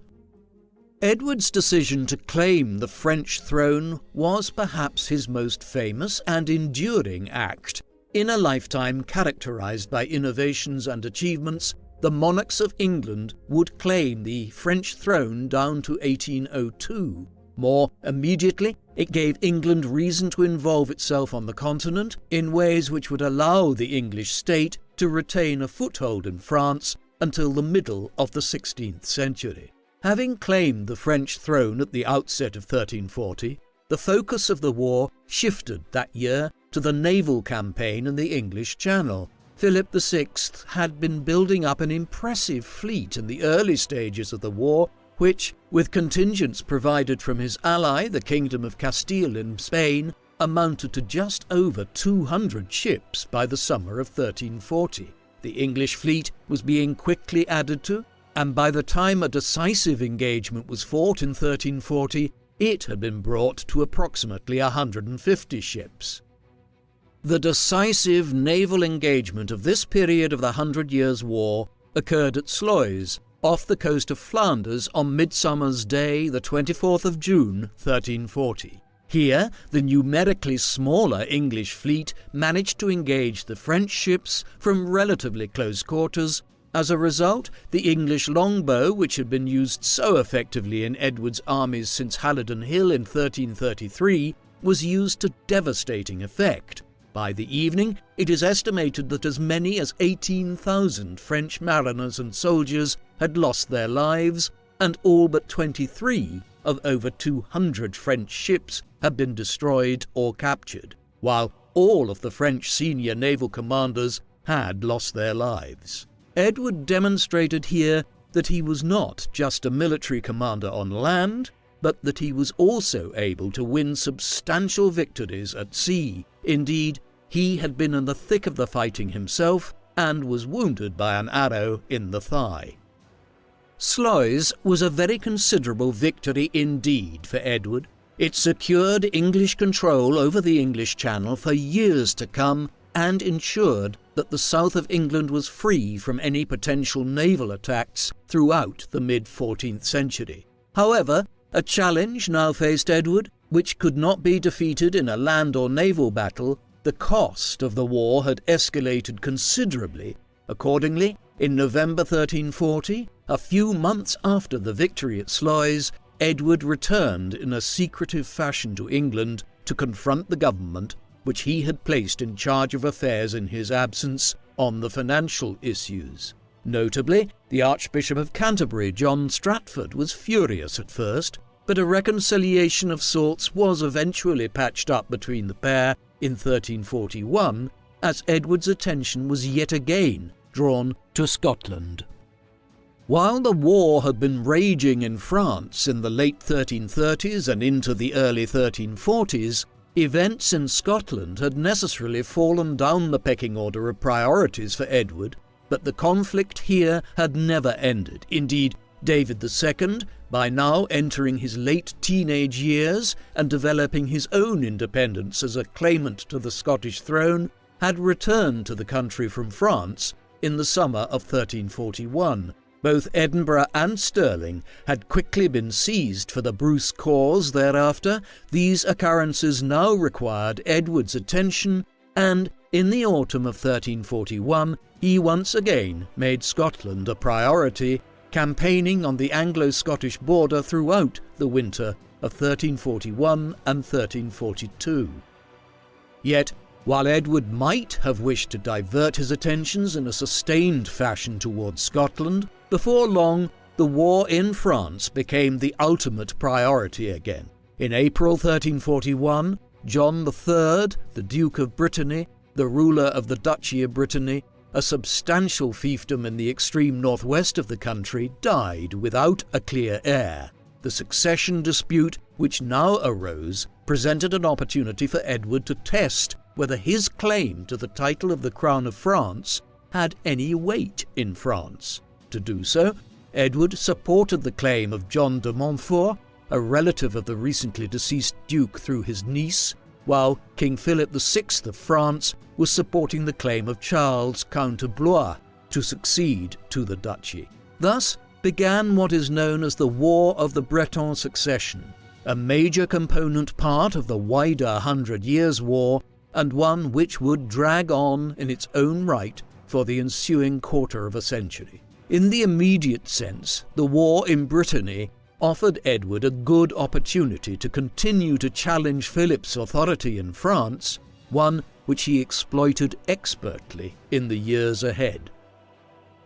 Edward's decision to claim the French throne was perhaps his most famous and enduring act. In a lifetime characterized by innovations and achievements, the monarchs of England would claim the French throne down to 1802. More immediately, it gave England reason to involve itself on the continent in ways which would allow the English state to retain a foothold in France until the middle of the 16th century. Having claimed the French throne at the outset of 1340, the focus of the war shifted that year to the naval campaign in the English Channel. Philip VI had been building up an impressive fleet in the early stages of the war, which, with contingents provided from his ally, the Kingdom of Castile in Spain, amounted to just over 200 ships by the summer of 1340. The English fleet was being quickly added to, and by the time a decisive engagement was fought in 1340, it had been brought to approximately 150 ships. The decisive naval engagement of this period of the 100 Years' War occurred at Sluys, off the coast of Flanders on Midsummer's Day, the 24th of June, 1340. Here, the numerically smaller English fleet managed to engage the French ships from relatively close quarters. As a result, the English longbow, which had been used so effectively in Edward's armies since Halidon Hill in 1333, was used to devastating effect. By the evening, it is estimated that as many as 18,000 French mariners and soldiers had lost their lives, and all but 23 of over 200 French ships had been destroyed or captured, while all of the French senior naval commanders had lost their lives. Edward demonstrated here that he was not just a military commander on land, but that he was also able to win substantial victories at sea. Indeed, he had been in the thick of the fighting himself and was wounded by an arrow in the thigh. Sluys was a very considerable victory indeed for Edward. It secured English control over the English Channel for years to come and ensured that the south of England was free from any potential naval attacks throughout the mid-14th century. However, a challenge now faced Edward, which could not be defeated in a land or naval battle. The cost of the war had escalated considerably. Accordingly, in November 1340, a few months after the victory at Sluys, Edward returned in a secretive fashion to England to confront the government, which he had placed in charge of affairs in his absence, on the financial issues. Notably, the Archbishop of Canterbury, John Stratford, was furious at first, but a reconciliation of sorts was eventually patched up between the pair in 1341, as Edward's attention was yet again drawn to Scotland. While the war had been raging in France in the late 1330s and into the early 1340s, events in Scotland had necessarily fallen down the pecking order of priorities for Edward, but the conflict here had never ended. Indeed, David II, by now entering his late teenage years and developing his own independence as a claimant to the Scottish throne, had returned to the country from France in the summer of 1341. Both Edinburgh and Stirling had quickly been seized for the Bruce cause thereafter. These occurrences now required Edward's attention, and in the autumn of 1341 he once again made Scotland a priority, campaigning on the Anglo-Scottish border throughout the winter of 1341 and 1342. Yet, while Edward might have wished to divert his attentions in a sustained fashion towards Scotland, before long the war in France became the ultimate priority again. In April 1341, John III, the Duke of Brittany, the ruler of the Duchy of Brittany, a substantial fiefdom in the extreme northwest of the country, died without a clear heir. The succession dispute which now arose presented an opportunity for Edward to test whether his claim to the title of the Crown of France had any weight in France. To do so, Edward supported the claim of John de Montfort, a relative of the recently deceased Duke through his niece, while King Philip VI of France was supporting the claim of Charles, Count of Blois, to succeed to the duchy. Thus began what is known as the War of the Breton Succession, a major component part of the wider 100 Years' War, and one which would drag on in its own right for the ensuing quarter of a century. In the immediate sense, the war in Brittany offered Edward a good opportunity to continue to challenge Philip's authority in France, one which he exploited expertly in the years ahead.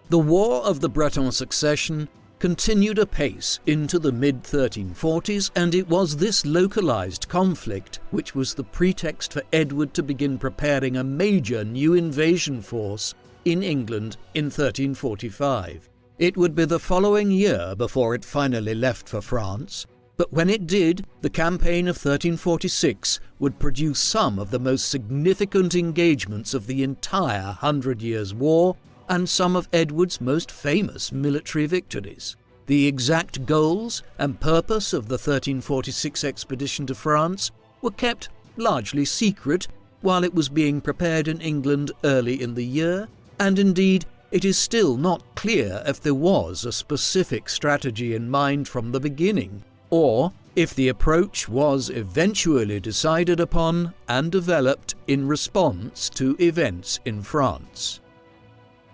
The War of the Breton Succession continued apace into the mid-1340s, and it was this localized conflict which was the pretext for Edward to begin preparing a major new invasion force in England in 1345. It would be the following year before it finally left for France, but when it did, the campaign of 1346 would produce some of the most significant engagements of the entire 100 Years' War, and some of Edward's most famous military victories. The exact goals and purpose of the 1346 expedition to France were kept largely secret while it was being prepared in England early in the year, and indeed it is still not clear if there was a specific strategy in mind from the beginning, or if the approach was eventually decided upon and developed in response to events in France.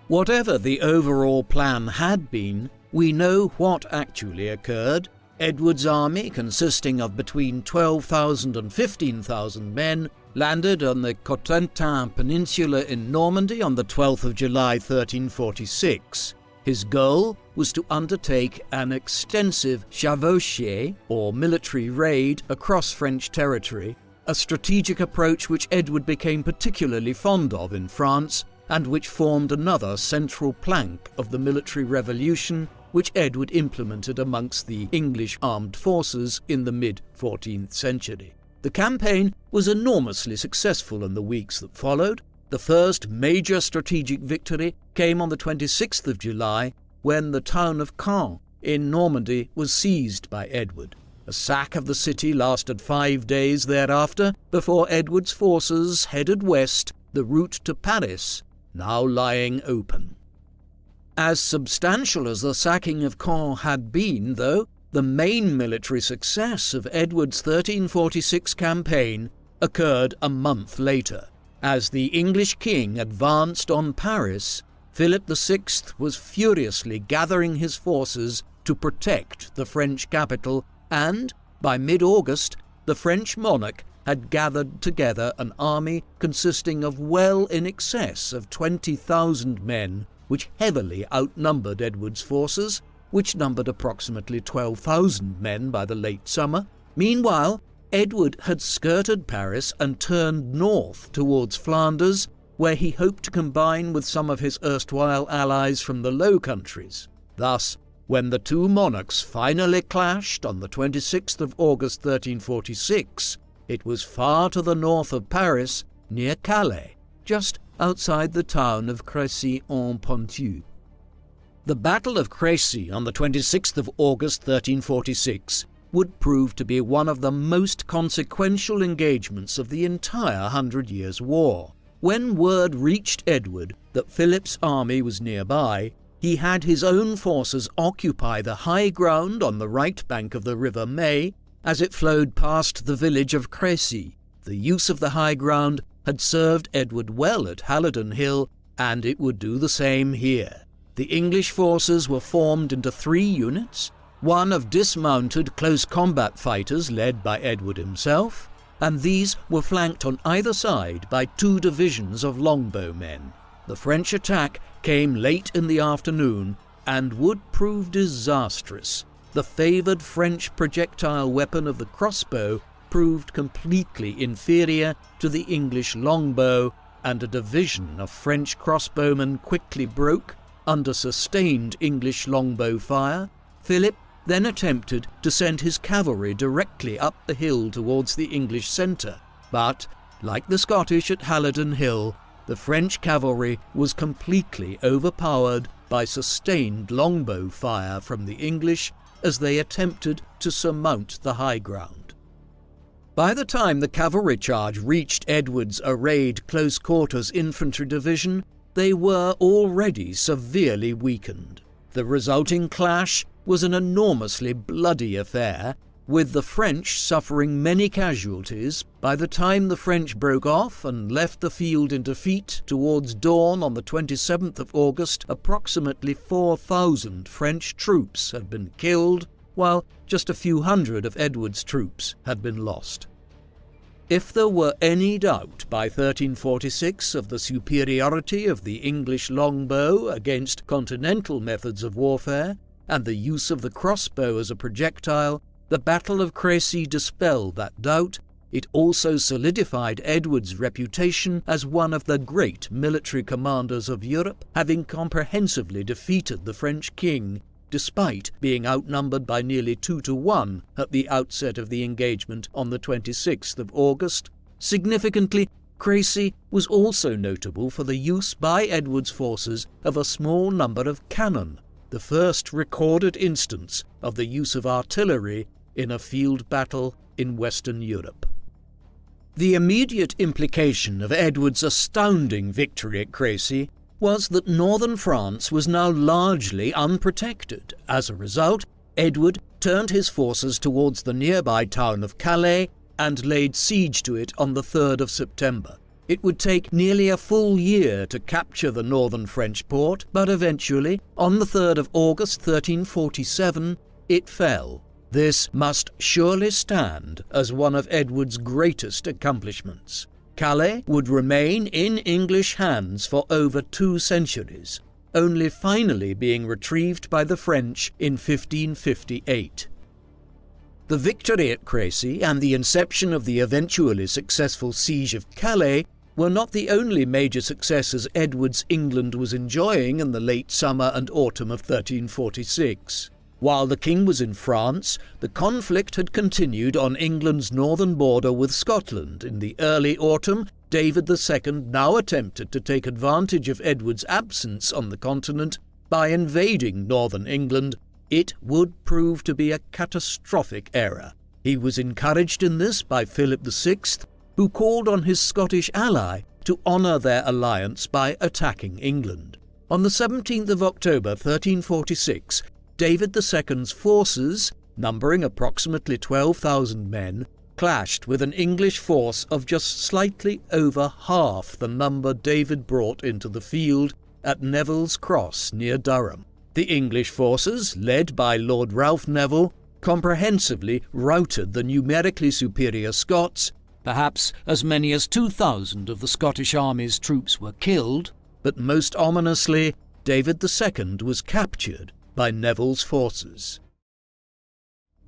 Whatever the overall plan had been, we know what actually occurred. Edward's army, consisting of between 12,000 and 15,000 men, landed on the Cotentin Peninsula in Normandy on the 12th of July 1346. His goal was to undertake an extensive chevauchée, or military raid, across French territory, a strategic approach which Edward became particularly fond of in France, and which formed another central plank of the military revolution which Edward implemented amongst the English armed forces in the mid-14th century. The campaign was enormously successful in the weeks that followed. The first major strategic victory came on the 26th of July, when the town of Caen in Normandy was seized by Edward. A sack of the city lasted 5 days thereafter, before Edward's forces headed west, the route to Paris now lying open. As substantial as the sacking of Caen had been, though, the main military success of Edward's 1346 campaign occurred a month later. As the English king advanced on Paris, Philip VI was furiously gathering his forces to protect the French capital, and, by mid-August, the French monarch had gathered together an army consisting of well in excess of 20,000 men, which heavily outnumbered Edward's forces, which numbered approximately 12,000 men by the late summer. Meanwhile, Edward had skirted Paris and turned north towards Flanders, where he hoped to combine with some of his erstwhile allies from the Low Countries. Thus, when the two monarchs finally clashed on the 26th of August 1346, it was far to the north of Paris, near Calais, just outside the town of Crecy en Poitiers. The Battle of Crecy on the 26th of August 1346 would prove to be one of the most consequential engagements of the entire 100 Years' War. When word reached Edward that Philip's army was nearby, he had his own forces occupy the high ground on the right bank of the River May as it flowed past the village of Crecy. The use of the high ground had served Edward well at Halidon Hill, and it would do the same here. The English forces were formed into 3 units, one of dismounted close combat fighters led by Edward himself, and these were flanked on either side by 2 divisions of longbowmen. The French attack came late in the afternoon and would prove disastrous. The favoured French projectile weapon of the crossbow proved completely inferior to the English longbow, and a division of French crossbowmen quickly broke under sustained English longbow fire. Philip then attempted to send his cavalry directly up the hill towards the English centre, but, like the Scottish at Halidon Hill, the French cavalry was completely overpowered by sustained longbow fire from the English as they attempted to surmount the high ground. By the time the cavalry charge reached Edward's arrayed close-quarters infantry division, they were already severely weakened. The resulting clash was an enormously bloody affair, with the French suffering many casualties. By the time the French broke off and left the field in defeat towards dawn on the 27th of August, approximately 4,000 French troops had been killed, while just a few hundred of Edward's troops had been lost. If there were any doubt by 1346 of the superiority of the English longbow against continental methods of warfare, and the use of the crossbow as a projectile, the Battle of Crecy dispelled that doubt. It also solidified Edward's reputation as one of the great military commanders of Europe, having comprehensively defeated the French king, despite being outnumbered by nearly 2-1 at the outset of the engagement on the 26th of August. Significantly, Crecy was also notable for the use by Edward's forces of a small number of cannon, the first recorded instance of the use of artillery in a field battle in Western Europe. The immediate implication of Edward's astounding victory at Crecy was that northern France was now largely unprotected. As a result, Edward turned his forces towards the nearby town of Calais and laid siege to it on the 3rd of September. It would take nearly a full year to capture the northern French port, but eventually, on the 3rd of August 1347, it fell. This must surely stand as one of Edward's greatest accomplishments. Calais would remain in English hands for over 2 centuries, only finally being retrieved by the French in 1558. The victory at Crecy and the inception of the eventually successful siege of Calais were not the only major successes Edward's England was enjoying in the late summer and autumn of 1346. While the king was in France, the conflict had continued on England's northern border with Scotland. In the early autumn, David II now attempted to take advantage of Edward's absence on the continent by invading northern England. It would prove to be a catastrophic error. He was encouraged in this by Philip VI, who called on his Scottish ally to honour their alliance by attacking England. On the 17th of October 1346, David II's forces, numbering approximately 12,000 men, clashed with an English force of just slightly over half the number David brought into the field at Neville's Cross near Durham. The English forces, led by Lord Ralph Neville, comprehensively routed the numerically superior Scots. Perhaps as many as 2,000 of the Scottish army's troops were killed, but most ominously, David II was captured by Neville's forces.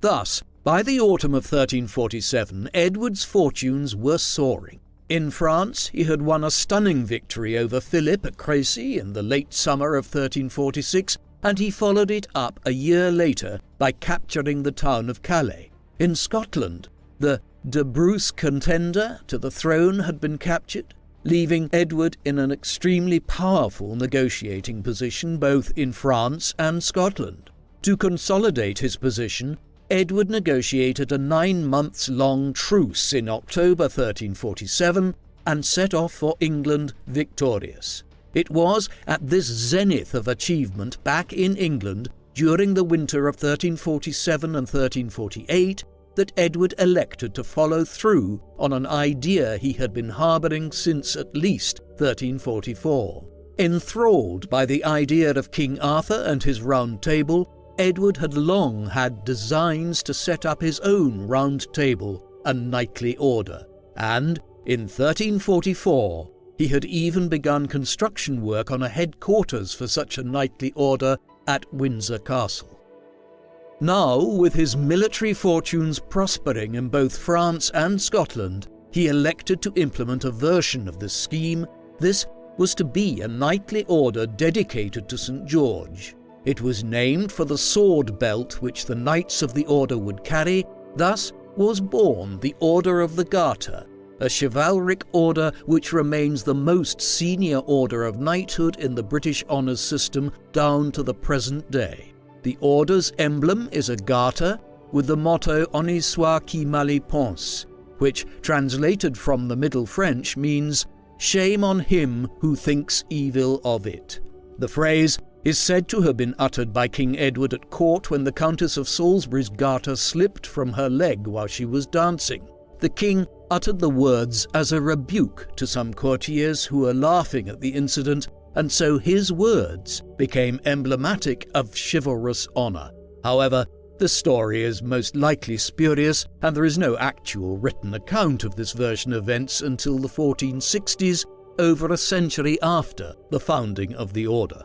Thus, by the autumn of 1347, Edward's fortunes were soaring. In France, he had won a stunning victory over Philip at Crecy in the late summer of 1346, and he followed it up a year later by capturing the town of Calais. In Scotland, the De Bruce contender to the throne had been captured, leaving Edward in an extremely powerful negotiating position both in France and Scotland. To consolidate his position, Edward negotiated a 9-month-long truce in October 1347 and set off for England victorious. It was at this zenith of achievement back in England during the winter of 1347 and 1348 that Edward elected to follow through on an idea he had been harbouring since at least 1344. Enthralled by the idea of King Arthur and his Round Table, Edward had long had designs to set up his own Round Table and knightly order, and in 1344 he had even begun construction work on a headquarters for such a knightly order at Windsor Castle. Now, with his military fortunes prospering in both France and Scotland, he elected to implement a version of this scheme. This was to be a knightly order dedicated to St. George. It was named for the sword belt which the knights of the order would carry. Thus was born the Order of the Garter, a chivalric order which remains the most senior order of knighthood in the British honours system down to the present day. The order's emblem is a garter with the motto Honi soit qui mal y pense, which, translated from the Middle French, means "Shame on him who thinks evil of it." The phrase is said to have been uttered by King Edward at court when the Countess of Salisbury's garter slipped from her leg while she was dancing. The king uttered the words as a rebuke to some courtiers who were laughing at the incident, and so his words became emblematic of chivalrous honour. However, the story is most likely spurious, and there is no actual written account of this version of events until the 1460s, over a century after the founding of the order.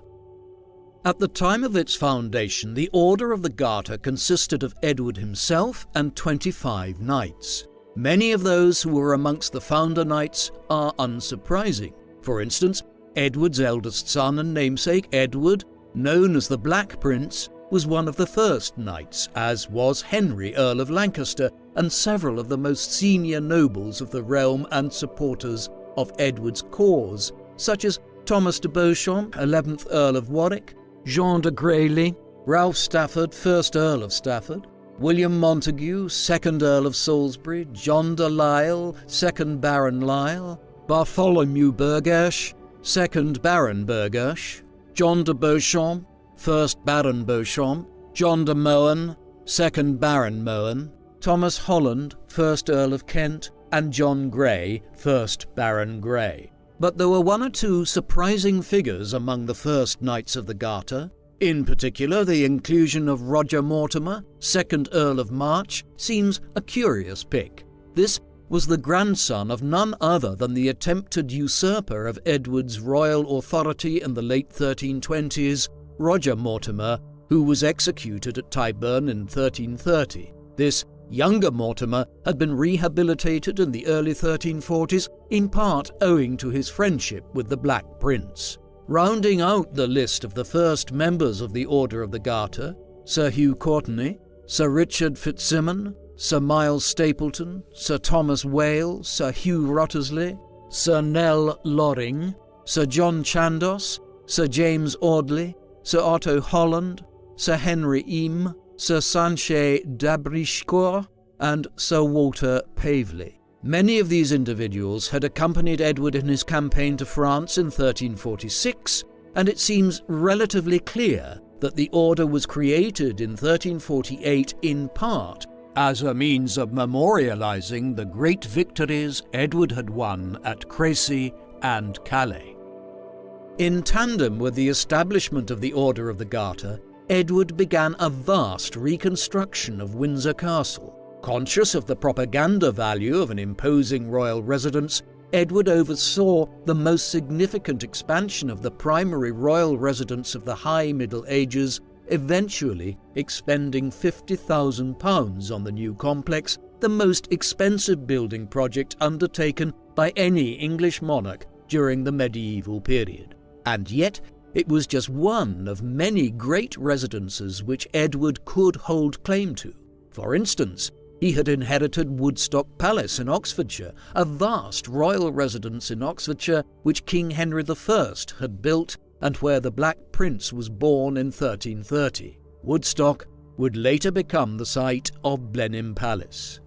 At the time of its foundation, the Order of the Garter consisted of Edward himself and 25 knights. Many of those who were amongst the founder knights are unsurprising. For instance, Edward's eldest son and namesake, Edward, known as the Black Prince, was one of the first knights, as was Henry, Earl of Lancaster, and several of the most senior nobles of the realm and supporters of Edward's cause, such as Thomas de Beauchamp, 11th Earl of Warwick, Jean de Grailly, Ralph Stafford, 1st Earl of Stafford, William Montague, 2nd Earl of Salisbury, John de Lisle, 2nd Baron Lisle, Bartholomew Burghersh, 2nd Baron Burghersh, John de Beauchamp, 1st Baron Beauchamp, John de Mohun, 2nd Baron Mohun, Thomas Holland, 1st Earl of Kent, and John Grey, 1st Baron Grey. But there were one or two surprising figures among the first Knights of the Garter. In particular, the inclusion of Roger Mortimer, 2nd Earl of March, seems a curious pick. This was the grandson of none other than the attempted usurper of Edward's royal authority in the late 1320s, Roger Mortimer, who was executed at Tyburn in 1330. This Younger Mortimer had been rehabilitated in the early 1340s, in part owing to his friendship with the Black Prince. Rounding out the list of the first members of the Order of the Garter, Sir Hugh Courtenay, Sir Richard Fitzsimon, Sir Miles Stapleton, Sir Thomas Wale, Sir Hugh Wriothesley, Sir Nell Loring, Sir John Chandos, Sir James Audley, Sir Otto Holland, Sir Henry Eame, Sir Sanchez d'Abrichecourt, and Sir Walter Pavely. Many of these individuals had accompanied Edward in his campaign to France in 1346, and it seems relatively clear that the order was created in 1348 in part as a means of memorializing the great victories Edward had won at Crecy and Calais. In tandem with the establishment of the Order of the Garter, Edward began a vast reconstruction of Windsor Castle. Conscious of the propaganda value of an imposing royal residence, Edward oversaw the most significant expansion of the primary royal residence of the High Middle Ages, eventually expending £50,000 on the new complex, the most expensive building project undertaken by any English monarch during the medieval period. And yet, it was just one of many great residences which Edward could hold claim to. For instance, he had inherited Woodstock Palace in Oxfordshire, a vast royal residence in Oxfordshire which King Henry I had built and where the Black Prince was born in 1330. Woodstock would later become the site of Blenheim Palace.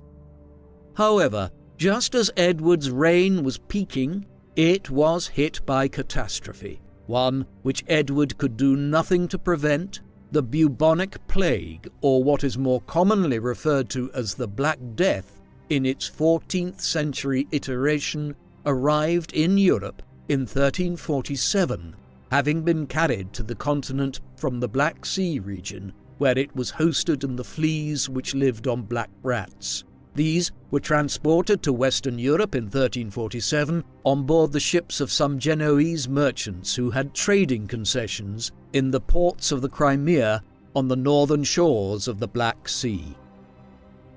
However, just as Edward's reign was peaking, it was hit by catastrophe, one which Edward could do nothing to prevent. The bubonic plague, or what is more commonly referred to as the Black Death, in its 14th century iteration, arrived in Europe in 1347, having been carried to the continent from the Black Sea region, where it was hosted in the fleas which lived on black rats. These were transported to Western Europe in 1347 on board the ships of some Genoese merchants who had trading concessions in the ports of the Crimea on the northern shores of the Black Sea.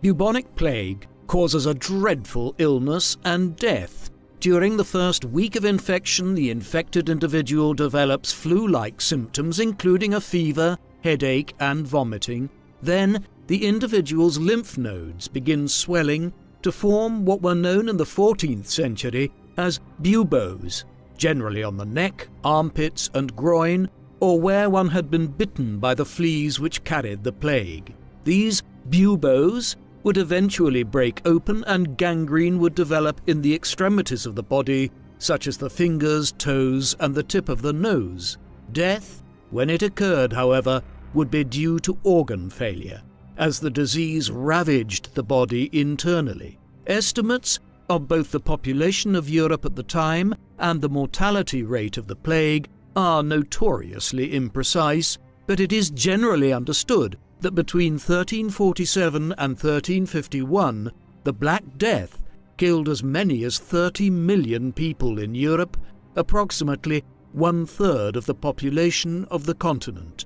Bubonic plague causes a dreadful illness and death. During the first week of infection, the infected individual develops flu-like symptoms, including a fever, headache, and vomiting. Then, the individual's lymph nodes begin swelling to form what were known in the 14th century as buboes, generally on the neck, armpits, and groin, or where one had been bitten by the fleas which carried the plague. These buboes would eventually break open and gangrene would develop in the extremities of the body, such as the fingers, toes, and the tip of the nose. Death, when it occurred, however, would be due to organ failure, as the disease ravaged the body internally. Estimates of both the population of Europe at the time and the mortality rate of the plague are notoriously imprecise, but it is generally understood that between 1347 and 1351, the Black Death killed as many as 30 million people in Europe, approximately 1/3 of the population of the continent.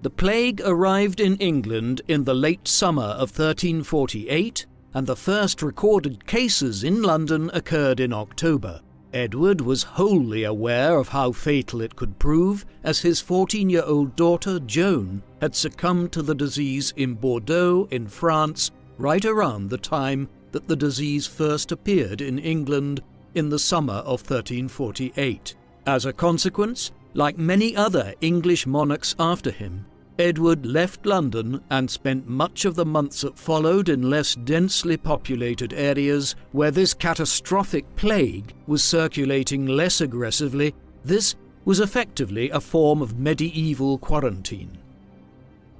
The plague arrived in England in the late summer of 1348, and the first recorded cases in London occurred in October. Edward was wholly aware of how fatal it could prove, as his 14-year-old daughter, Joan, had succumbed to the disease in Bordeaux in France right around the time that the disease first appeared in England in the summer of 1348. As a consequence, like many other English monarchs after him, Edward left London and spent much of the months that followed in less densely populated areas where this catastrophic plague was circulating less aggressively. This was effectively a form of medieval quarantine.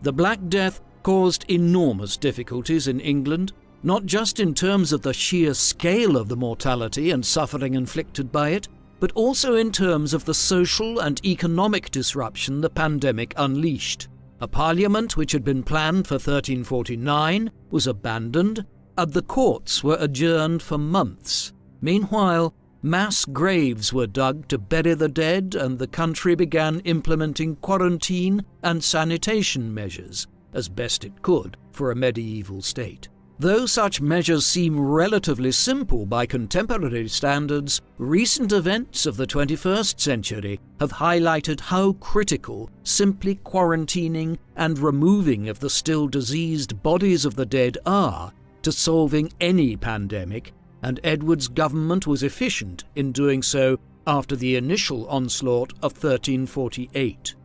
The Black Death caused enormous difficulties in England, not just in terms of the sheer scale of the mortality and suffering inflicted by it, but also in terms of the social and economic disruption the pandemic unleashed. A parliament which had been planned for 1349 was abandoned, and the courts were adjourned for months. Meanwhile, mass graves were dug to bury the dead, and the country began implementing quarantine and sanitation measures, as best it could for a medieval state. Though such measures seem relatively simple by contemporary standards, recent events of the 21st century have highlighted how critical simply quarantining and removing of the still diseased bodies of the dead are to solving any pandemic, and Edward's government was efficient in doing so after the initial onslaught of 1348.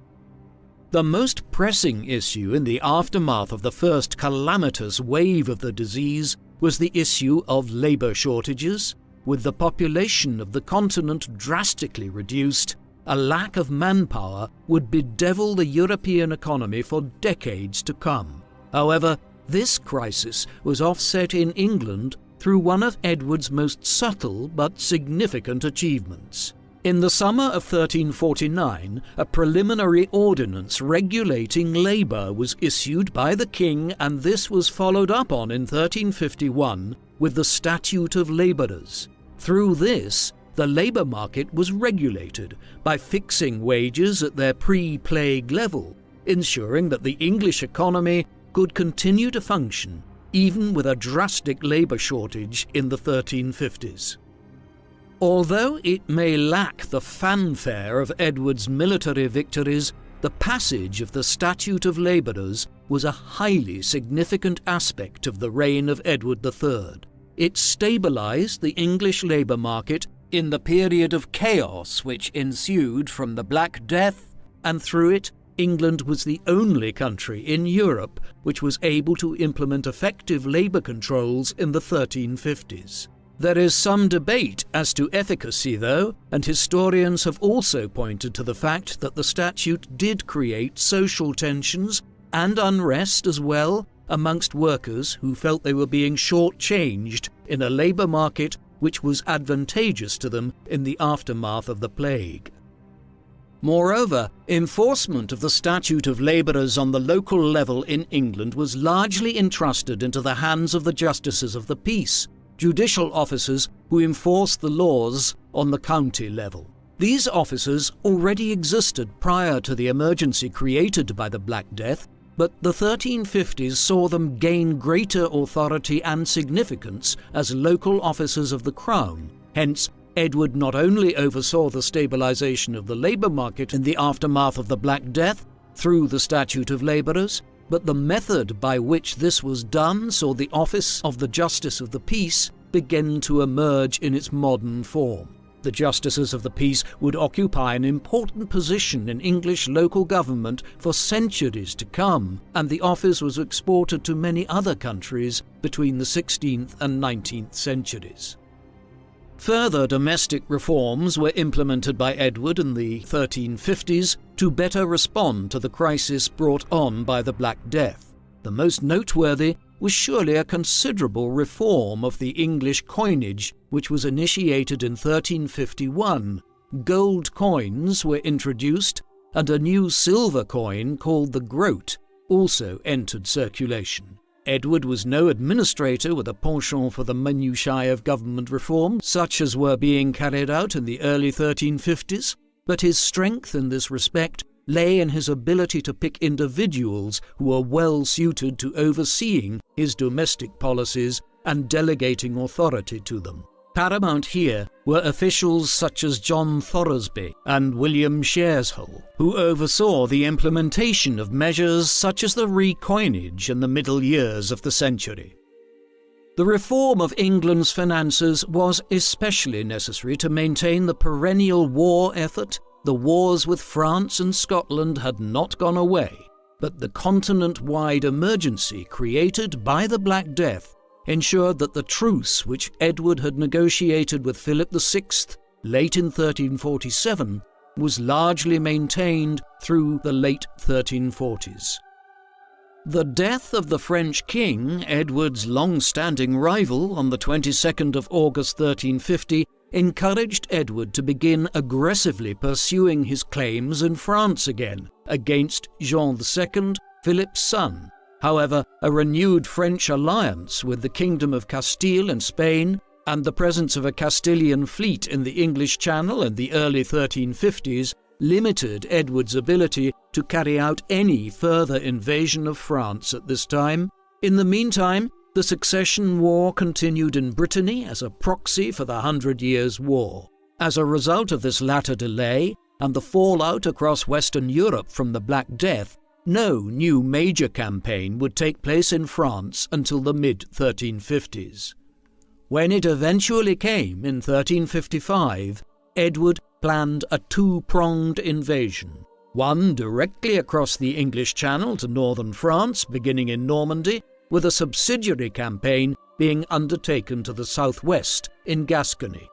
The most pressing issue in the aftermath of the first calamitous wave of the disease was the issue of labour shortages. With the population of the continent drastically reduced, a lack of manpower would bedevil the European economy for decades to come. However, this crisis was offset in England through one of Edward's most subtle but significant achievements. In the summer of 1349, a preliminary ordinance regulating labour was issued by the king, and this was followed up on in 1351 with the Statute of Labourers. Through this, the labour market was regulated by fixing wages at their pre-plague level, ensuring that the English economy could continue to function even with a drastic labour shortage in the 1350s. Although it may lack the fanfare of Edward's military victories, the passage of the Statute of Labourers was a highly significant aspect of the reign of Edward III. It stabilised the English labour market in the period of chaos which ensued from the Black Death, and through it, England was the only country in Europe which was able to implement effective labour controls in the 1350s. There is some debate as to efficacy, though, and historians have also pointed to the fact that the statute did create social tensions and unrest as well amongst workers who felt they were being shortchanged in a labour market which was advantageous to them in the aftermath of the plague. Moreover, enforcement of the Statute of Labourers on the local level in England was largely entrusted into the hands of the Justices of the Peace, judicial officers who enforced the laws on the county level. These officers already existed prior to the emergency created by the Black Death, but the 1350s saw them gain greater authority and significance as local officers of the Crown. Hence, Edward not only oversaw the stabilisation of the labour market in the aftermath of the Black Death through the Statute of Labourers, but the method by which this was done saw the office of the Justice of the Peace begin to emerge in its modern form. The Justices of the Peace would occupy an important position in English local government for centuries to come, and the office was exported to many other countries between the 16th and 19th centuries. Further domestic reforms were implemented by Edward in the 1350s to better respond to the crisis brought on by the Black Death. The most noteworthy was surely a considerable reform of the English coinage, which was initiated in 1351. Gold coins were introduced, and a new silver coin called the groat also entered circulation. Edward was no administrator with a penchant for the minutiae of government reform, such as were being carried out in the early 1350s, but his strength in this respect lay in his ability to pick individuals who were well suited to overseeing his domestic policies and delegating authority to them. Paramount here were officials such as John Thoresby and William Shareshull, who oversaw the implementation of measures such as the recoinage in the middle years of the century. The reform of England's finances was especially necessary to maintain the perennial war effort. The wars with France and Scotland had not gone away, but the continent-wide emergency created by the Black Death ensured that the truce which Edward had negotiated with Philip VI late in 1347 was largely maintained through the late 1340s. The death of the French king, Edward's long-standing rival, on the 22nd of August 1350, encouraged Edward to begin aggressively pursuing his claims in France again against Jean II, Philip's son. However, a renewed French alliance with the Kingdom of Castile and Spain, and the presence of a Castilian fleet in the English Channel in the early 1350s, limited Edward's ability to carry out any further invasion of France at this time. In the meantime, the Succession War continued in Brittany as a proxy for the 100 Years' War. As a result of this latter delay and the fallout across Western Europe from the Black Death, no new major campaign would take place in France until the mid-1350s. When it eventually came in 1355, Edward planned a two-pronged invasion, one directly across the English Channel to northern France, beginning in Normandy, with a subsidiary campaign being undertaken to the southwest in Gascony.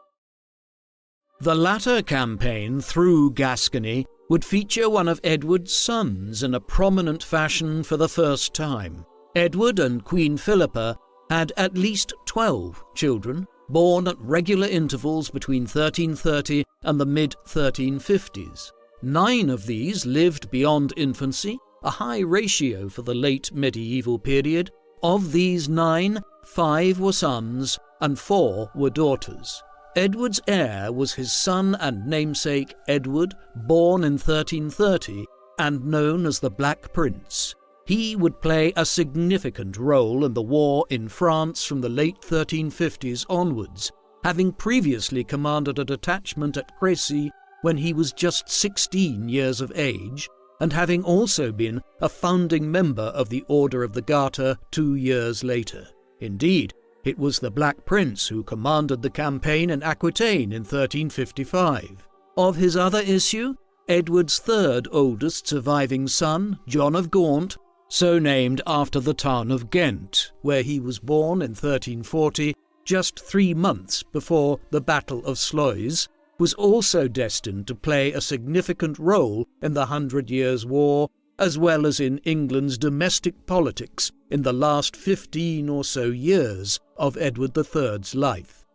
The latter campaign through Gascony would feature one of Edward's sons in a prominent fashion for the first time. Edward and Queen Philippa had at least 12 children, born at regular intervals between 1330 and the mid-1350s. 9 of these lived beyond infancy, a high ratio for the late medieval period. Of these 9, 5 were sons and 4 were daughters. Edward's heir was his son and namesake Edward, born in 1330 and known as the Black Prince. He would play a significant role in the war in France from the late 1350s onwards, having previously commanded a detachment at Crecy when he was just 16 years of age, and having also been a founding member of the Order of the Garter 2 years later. Indeed, it was the Black Prince who commanded the campaign in Aquitaine in 1355. Of his other issue, Edward's third oldest surviving son, John of Gaunt, so named after the town of Ghent, where he was born in 1340, just 3 months before the Battle of Sluys, was also destined to play a significant role in the 100 Years' War, as well as in England's domestic politics in the last 15 or so years of Edward III's life.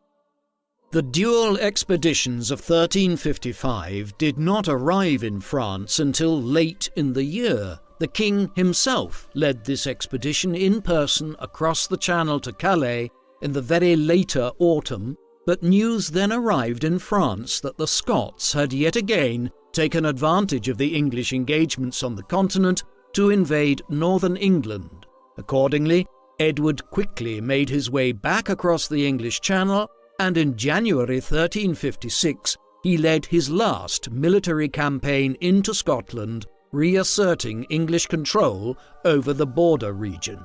The dual expeditions of 1355 did not arrive in France until late in the year. The king himself led this expedition in person across the Channel to Calais in the very later autumn, but news then arrived in France that the Scots had yet again taken advantage of the English engagements on the continent to invade northern England. Accordingly, Edward quickly made his way back across the English Channel, and in January 1356 he led his last military campaign into Scotland, reasserting English control over the border region.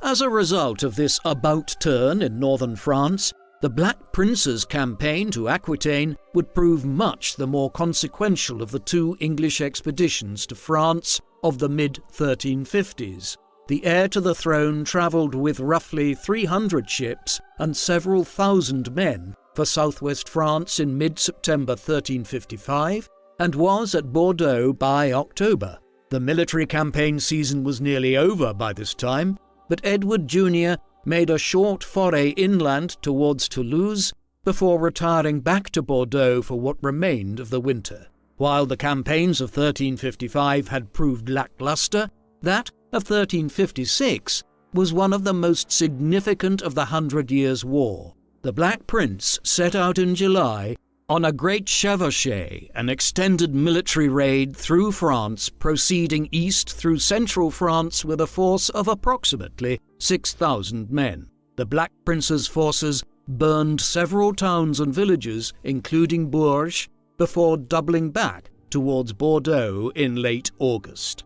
As a result of this about-turn in northern France, the Black Prince's campaign to Aquitaine would prove much the more consequential of the 2 English expeditions to France of the mid-1350s. The heir to the throne travelled with roughly 300 ships and several thousand men for southwest France in mid-September 1355, and was at Bordeaux by October. The military campaign season was nearly over by this time, but Edward Jr. made a short foray inland towards Toulouse before retiring back to Bordeaux for what remained of the winter. While the campaigns of 1355 had proved lackluster, that of 1356 was one of the most significant of the 100 Years' War. The Black Prince set out in July on a great chevauchée, an extended military raid through France, proceeding east through central France with a force of approximately 6,000 men. The Black Prince's forces burned several towns and villages, including Bourges, before doubling back towards Bordeaux in late August.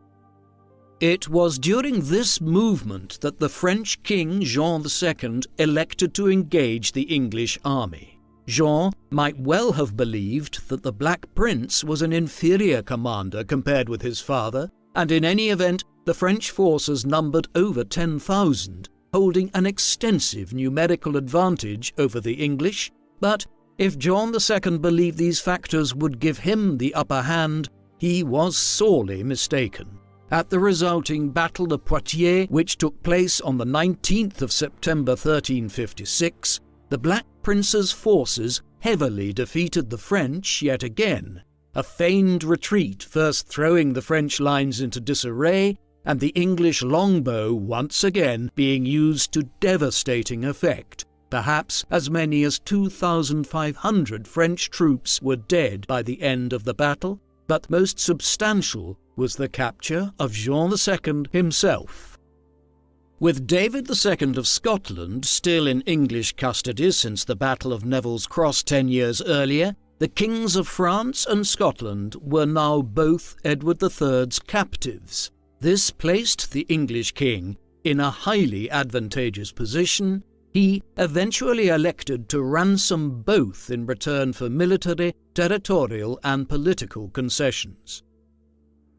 It was during this movement that the French King Jean II elected to engage the English army. Jean might well have believed that the Black Prince was an inferior commander compared with his father, and in any event, the French forces numbered over 10,000, holding an extensive numerical advantage over the English. But if John II believed these factors would give him the upper hand, he was sorely mistaken. At the resulting Battle of Poitiers, which took place on the 19th of September 1356, the Black Prince's forces heavily defeated the French yet again, a feigned retreat first throwing the French lines into disarray, and the English longbow once again being used to devastating effect. Perhaps as many as 2,500 French troops were dead by the end of the battle, but most substantial was the capture of Jean II himself. With David II of Scotland still in English custody since the Battle of Neville's Cross 10 years earlier, the kings of France and Scotland were now both Edward III's captives. This placed the English king in a highly advantageous position. He eventually elected to ransom both in return for military, territorial and political concessions.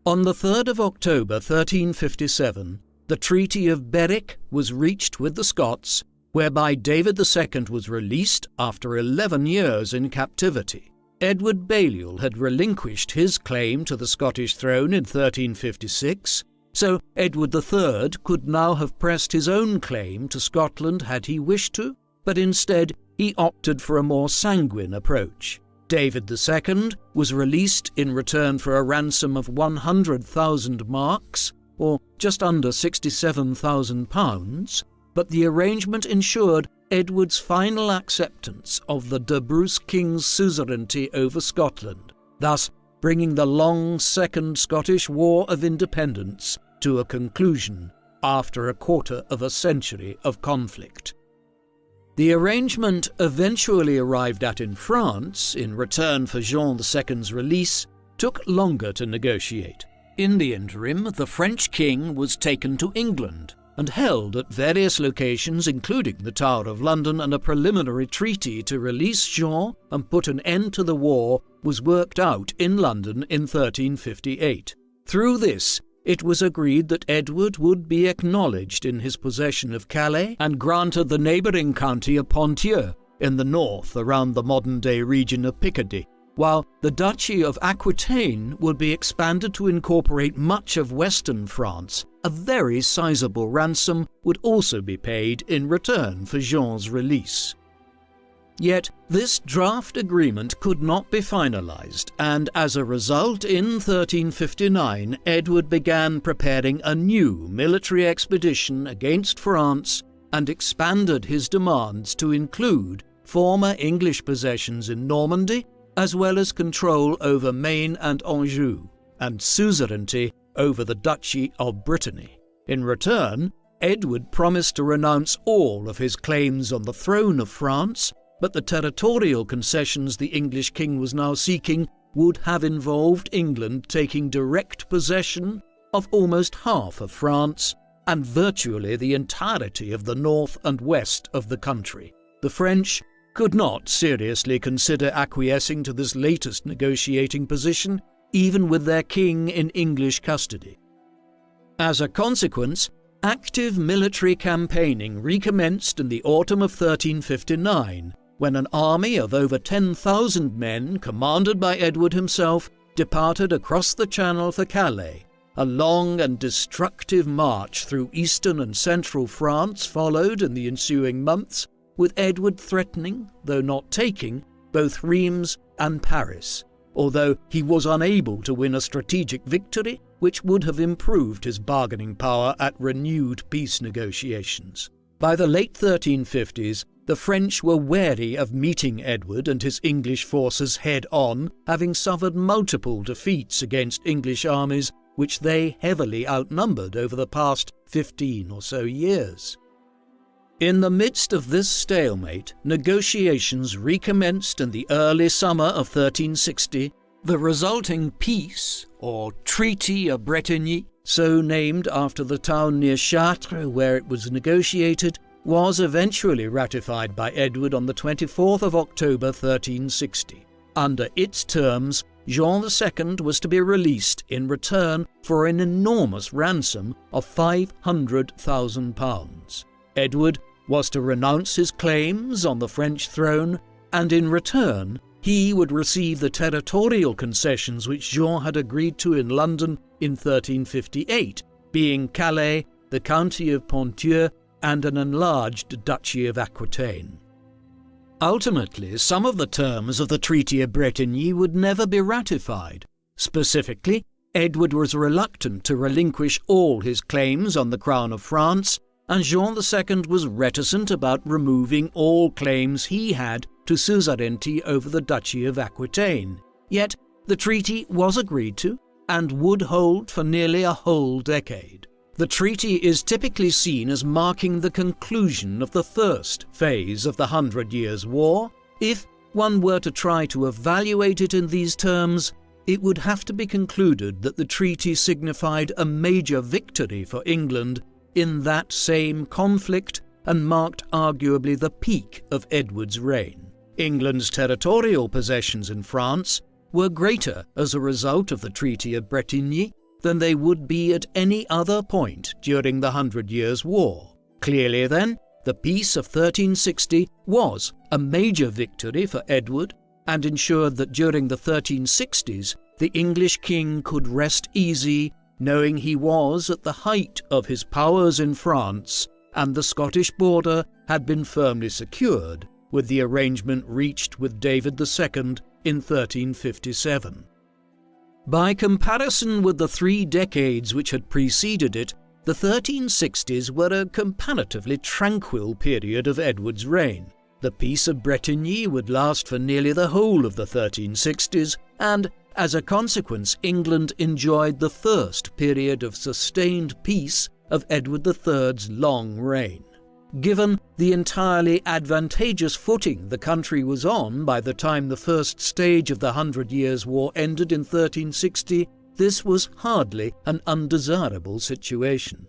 On the 3rd of October 1357, the Treaty of Berwick was reached with the Scots, whereby David II was released after 11 years in captivity. Edward Balliol had relinquished his claim to the Scottish throne in 1356, so Edward III could now have pressed his own claim to Scotland had he wished to, but instead he opted for a more sanguine approach. David II was released in return for a ransom of 100,000 marks, or just under £67,000, but the arrangement ensured Edward's final acceptance of the De Bruce king's suzerainty over Scotland, thus bringing the long Second Scottish War of Independence to a conclusion after a quarter of a century of conflict. The arrangement eventually arrived at in France, in return for Jean II's release, took longer to negotiate. In the interim, the French king was taken to England and held at various locations including the Tower of London, and a preliminary treaty to release Jean and put an end to the war was worked out in London in 1358. Through this, it was agreed that Edward would be acknowledged in his possession of Calais and granted the neighbouring county of Poitiers in the north around the modern-day region of Picardy, while the Duchy of Aquitaine would be expanded to incorporate much of western France. A very sizable ransom would also be paid in return for Jean's release. Yet this draft agreement could not be finalised, and as a result, in 1359, Edward began preparing a new military expedition against France and expanded his demands to include former English possessions in Normandy, as well as control over Maine and Anjou, and suzerainty over the Duchy of Brittany. In return, Edward promised to renounce all of his claims on the throne of France, but the territorial concessions the English king was now seeking would have involved England taking direct possession of almost half of France and virtually the entirety of the north and west of the country. The French could not seriously consider acquiescing to this latest negotiating position, even with their king in English custody. As a consequence, active military campaigning recommenced in the autumn of 1359, when an army of over 10,000 men, commanded by Edward himself, departed across the Channel for Calais. A long and destructive march through eastern and central France followed in the ensuing months, with Edward threatening, though not taking, both Rheims and Paris, although he was unable to win a strategic victory which would have improved his bargaining power at renewed peace negotiations. By the late 1350s, the French were wary of meeting Edward and his English forces head-on, having suffered multiple defeats against English armies which they heavily outnumbered over the past 15 or so years. In the midst of this stalemate, negotiations recommenced in the early summer of 1360. The resulting peace, or Treaty of Bretigny, so named after the town near Chartres where it was negotiated, was eventually ratified by Edward on the 24th of October 1360. Under its terms, Jean II was to be released in return for an enormous ransom of £500,000. Edward was to renounce his claims on the French throne, and in return he would receive the territorial concessions which Jean had agreed to in London in 1358, being Calais, the county of Poitiers, and an enlarged Duchy of Aquitaine. Ultimately, some of the terms of the Treaty of Bretigny would never be ratified. Specifically, Edward was reluctant to relinquish all his claims on the crown of France, and Jean II was reticent about removing all claims he had to suzerainty over the Duchy of Aquitaine. Yet, The treaty was agreed to and would hold for nearly a whole decade. The treaty is typically seen as marking the conclusion of the first phase of the 100 Years' War. If one were to try to evaluate it in these terms, it would have to be concluded that the treaty signified a major victory for England in that same conflict and marked arguably the peak of Edward's reign. England's territorial possessions in France were greater as a result of the Treaty of Bretigny than they would be at any other point during the 100 Years' War. Clearly, then, the Peace of 1360 was a major victory for Edward and ensured that during the 1360s the English king could rest easy, knowing he was at the height of his powers in France and the Scottish border had been firmly secured with the arrangement reached with David II in 1357. By comparison with the 3 decades which had preceded it, the 1360s were a comparatively tranquil period of Edward's reign. The Peace of Bretigny would last for nearly the whole of the 1360s, and as a consequence, England enjoyed the first period of sustained peace of Edward III's long reign. Given the entirely advantageous footing the country was on by the time the first stage of the 100 Years' War ended in 1360, this was hardly an undesirable situation.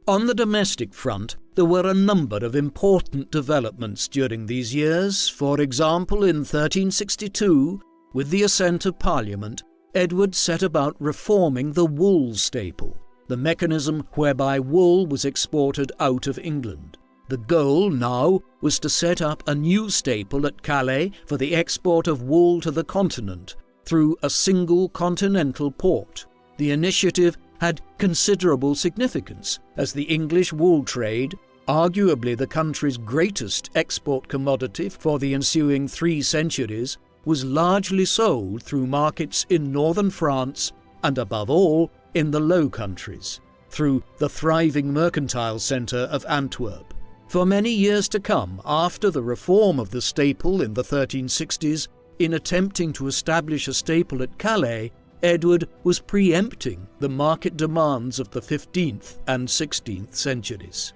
On the domestic front, there were a number of important developments during these years. For example, in 1362, with the assent of Parliament, Edward set about reforming the wool staple, the mechanism whereby wool was exported out of England. The goal now was to set up a new staple at Calais for the export of wool to the continent through a single continental port. The initiative had considerable significance, as the English wool trade, arguably the country's greatest export commodity for the ensuing 3 centuries, was largely sold through markets in northern France and, above all, in the Low Countries, through the thriving mercantile centre of Antwerp. For many years to come, after the reform of the staple in the 1360s, in attempting to establish a staple at Calais, Edward was preempting the market demands of the 15th and 16th centuries.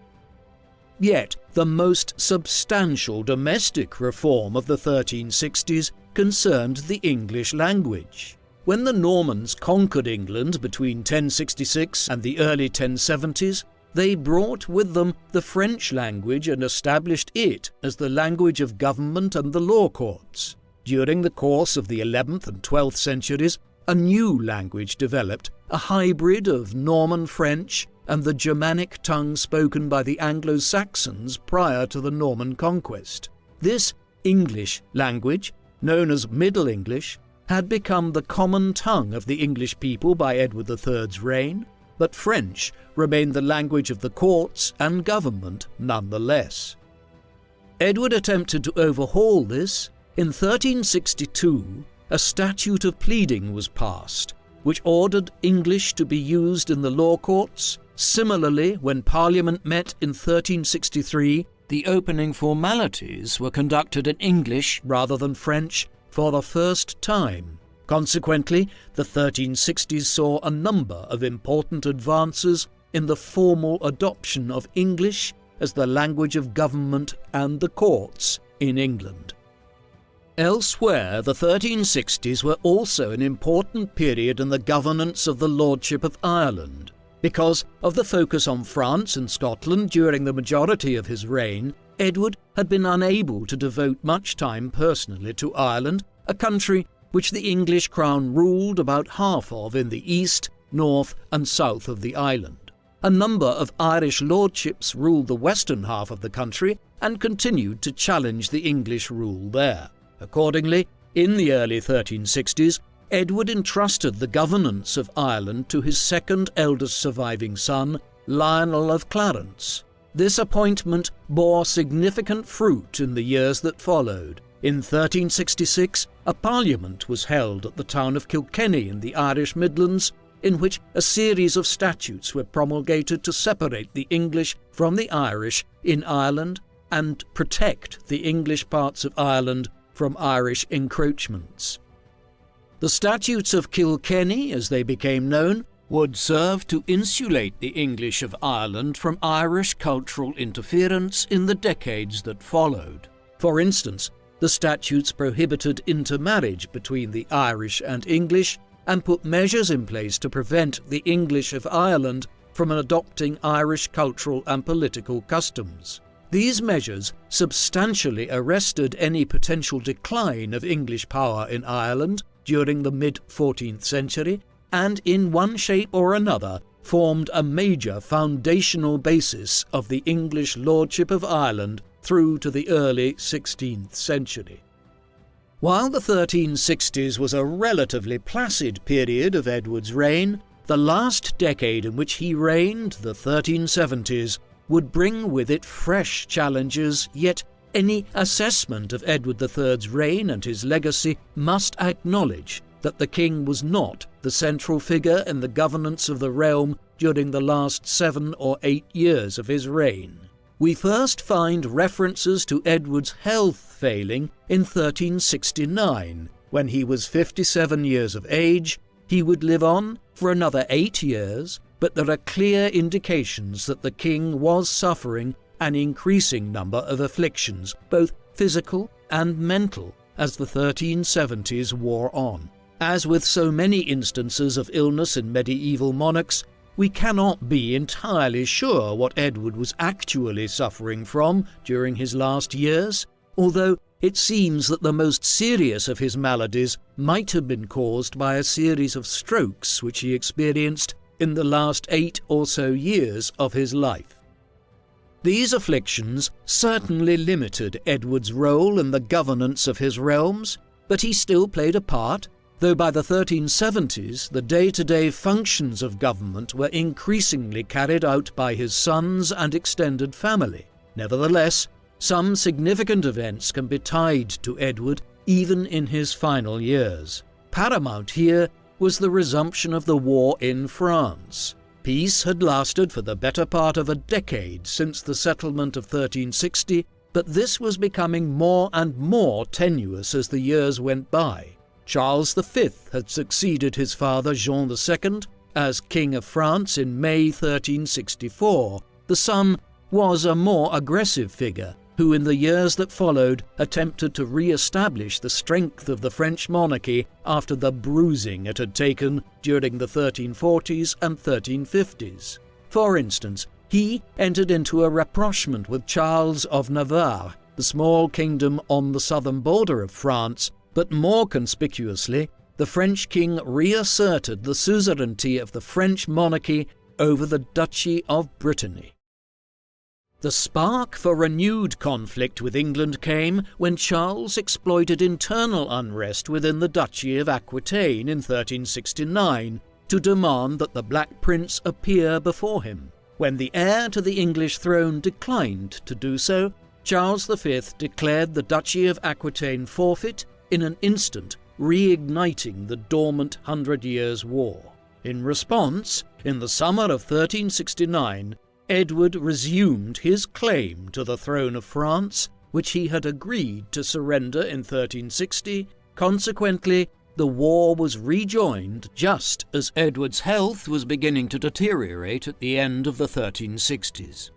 Yet, the most substantial domestic reform of the 1360s concerned the English language. When the Normans conquered England between 1066 and the early 1070s, they brought with them the French language and established it as the language of government and the law courts. During the course of the 11th and 12th centuries, a new language developed, a hybrid of Norman French and the Germanic tongue spoken by the Anglo-Saxons prior to the Norman conquest. This English language, known as Middle English, had become the common tongue of the English people by Edward III's reign, but French remained the language of the courts and government nonetheless. Edward attempted to overhaul this. In 1362, a statute of pleading was passed, which ordered English to be used in the law courts. Similarly, when Parliament met in 1363, the opening formalities were conducted in English rather than French for the first time. Consequently, the 1360s saw a number of important advances in the formal adoption of English as the language of government and the courts in England. Elsewhere, the 1360s were also an important period in the governance of the Lordship of Ireland. Because of the focus on France and Scotland during the majority of his reign, Edward had been unable to devote much time personally to Ireland, a country which the English crown ruled about half of in the east, north and south of the island. A number of Irish lordships ruled the western half of the country and continued to challenge the English rule there. Accordingly, in the early 1360s, Edward entrusted the governance of Ireland to his second eldest surviving son, Lionel of Clarence. This appointment bore significant fruit in the years that followed. In 1366, a parliament was held at the town of Kilkenny in the Irish Midlands, in which a series of statutes were promulgated to separate the English from the Irish in Ireland and protect the English parts of Ireland from Irish encroachments. The Statutes of Kilkenny, as they became known, would serve to insulate the English of Ireland from Irish cultural interference in the decades that followed. For instance, the statutes prohibited intermarriage between the Irish and English and put measures in place to prevent the English of Ireland from adopting Irish cultural and political customs. These measures substantially arrested any potential decline of English power in Ireland during the mid-14th century, and in one shape or another formed a major foundational basis of the English lordship of Ireland through to the early 16th century. While the 1360s was a relatively placid period of Edward's reign, the last decade in which he reigned, the 1370s, would bring with it fresh challenges, yet any assessment of Edward III's reign and his legacy must acknowledge that the king was not the central figure in the governance of the realm during the last 7 or 8 years of his reign. We first find references to Edward's health failing in 1369, when he was 57 years of age. He would live on for another 8 years, but there are clear indications that the king was suffering an increasing number of afflictions, both physical and mental, as the 1370s wore on. As with so many instances of illness in medieval monarchs, we cannot be entirely sure what Edward was actually suffering from during his last years, although it seems that the most serious of his maladies might have been caused by a series of strokes which he experienced in the last 8 or so years of his life. These afflictions certainly limited Edward's role in the governance of his realms, but he still played a part, though by the 1370s the day-to-day functions of government were increasingly carried out by his sons and extended family. Nevertheless, some significant events can be tied to Edward even in his final years. Paramount here was the resumption of the war in France. Peace had lasted for the better part of a decade since the settlement of 1360, but this was becoming more and more tenuous as the years went by. Charles V had succeeded his father Jean II as King of France in May 1364. The son was a more aggressive figure who in the years that followed attempted to re-establish the strength of the French monarchy after the bruising it had taken during the 1340s and 1350s. For instance, he entered into a rapprochement with Charles of Navarre, the small kingdom on the southern border of France, but more conspicuously, the French king reasserted the suzerainty of the French monarchy over the Duchy of Brittany. The spark for renewed conflict with England came when Charles exploited internal unrest within the Duchy of Aquitaine in 1369 to demand that the Black Prince appear before him. When the heir to the English throne declined to do so, Charles V declared the Duchy of Aquitaine forfeit in an instant, reigniting the dormant 100 Years' War. In response, in the summer of 1369, Edward resumed his claim to the throne of France, which he had agreed to surrender in 1360. Consequently, the war was rejoined just as Edward's health was beginning to deteriorate at the end of the 1360s.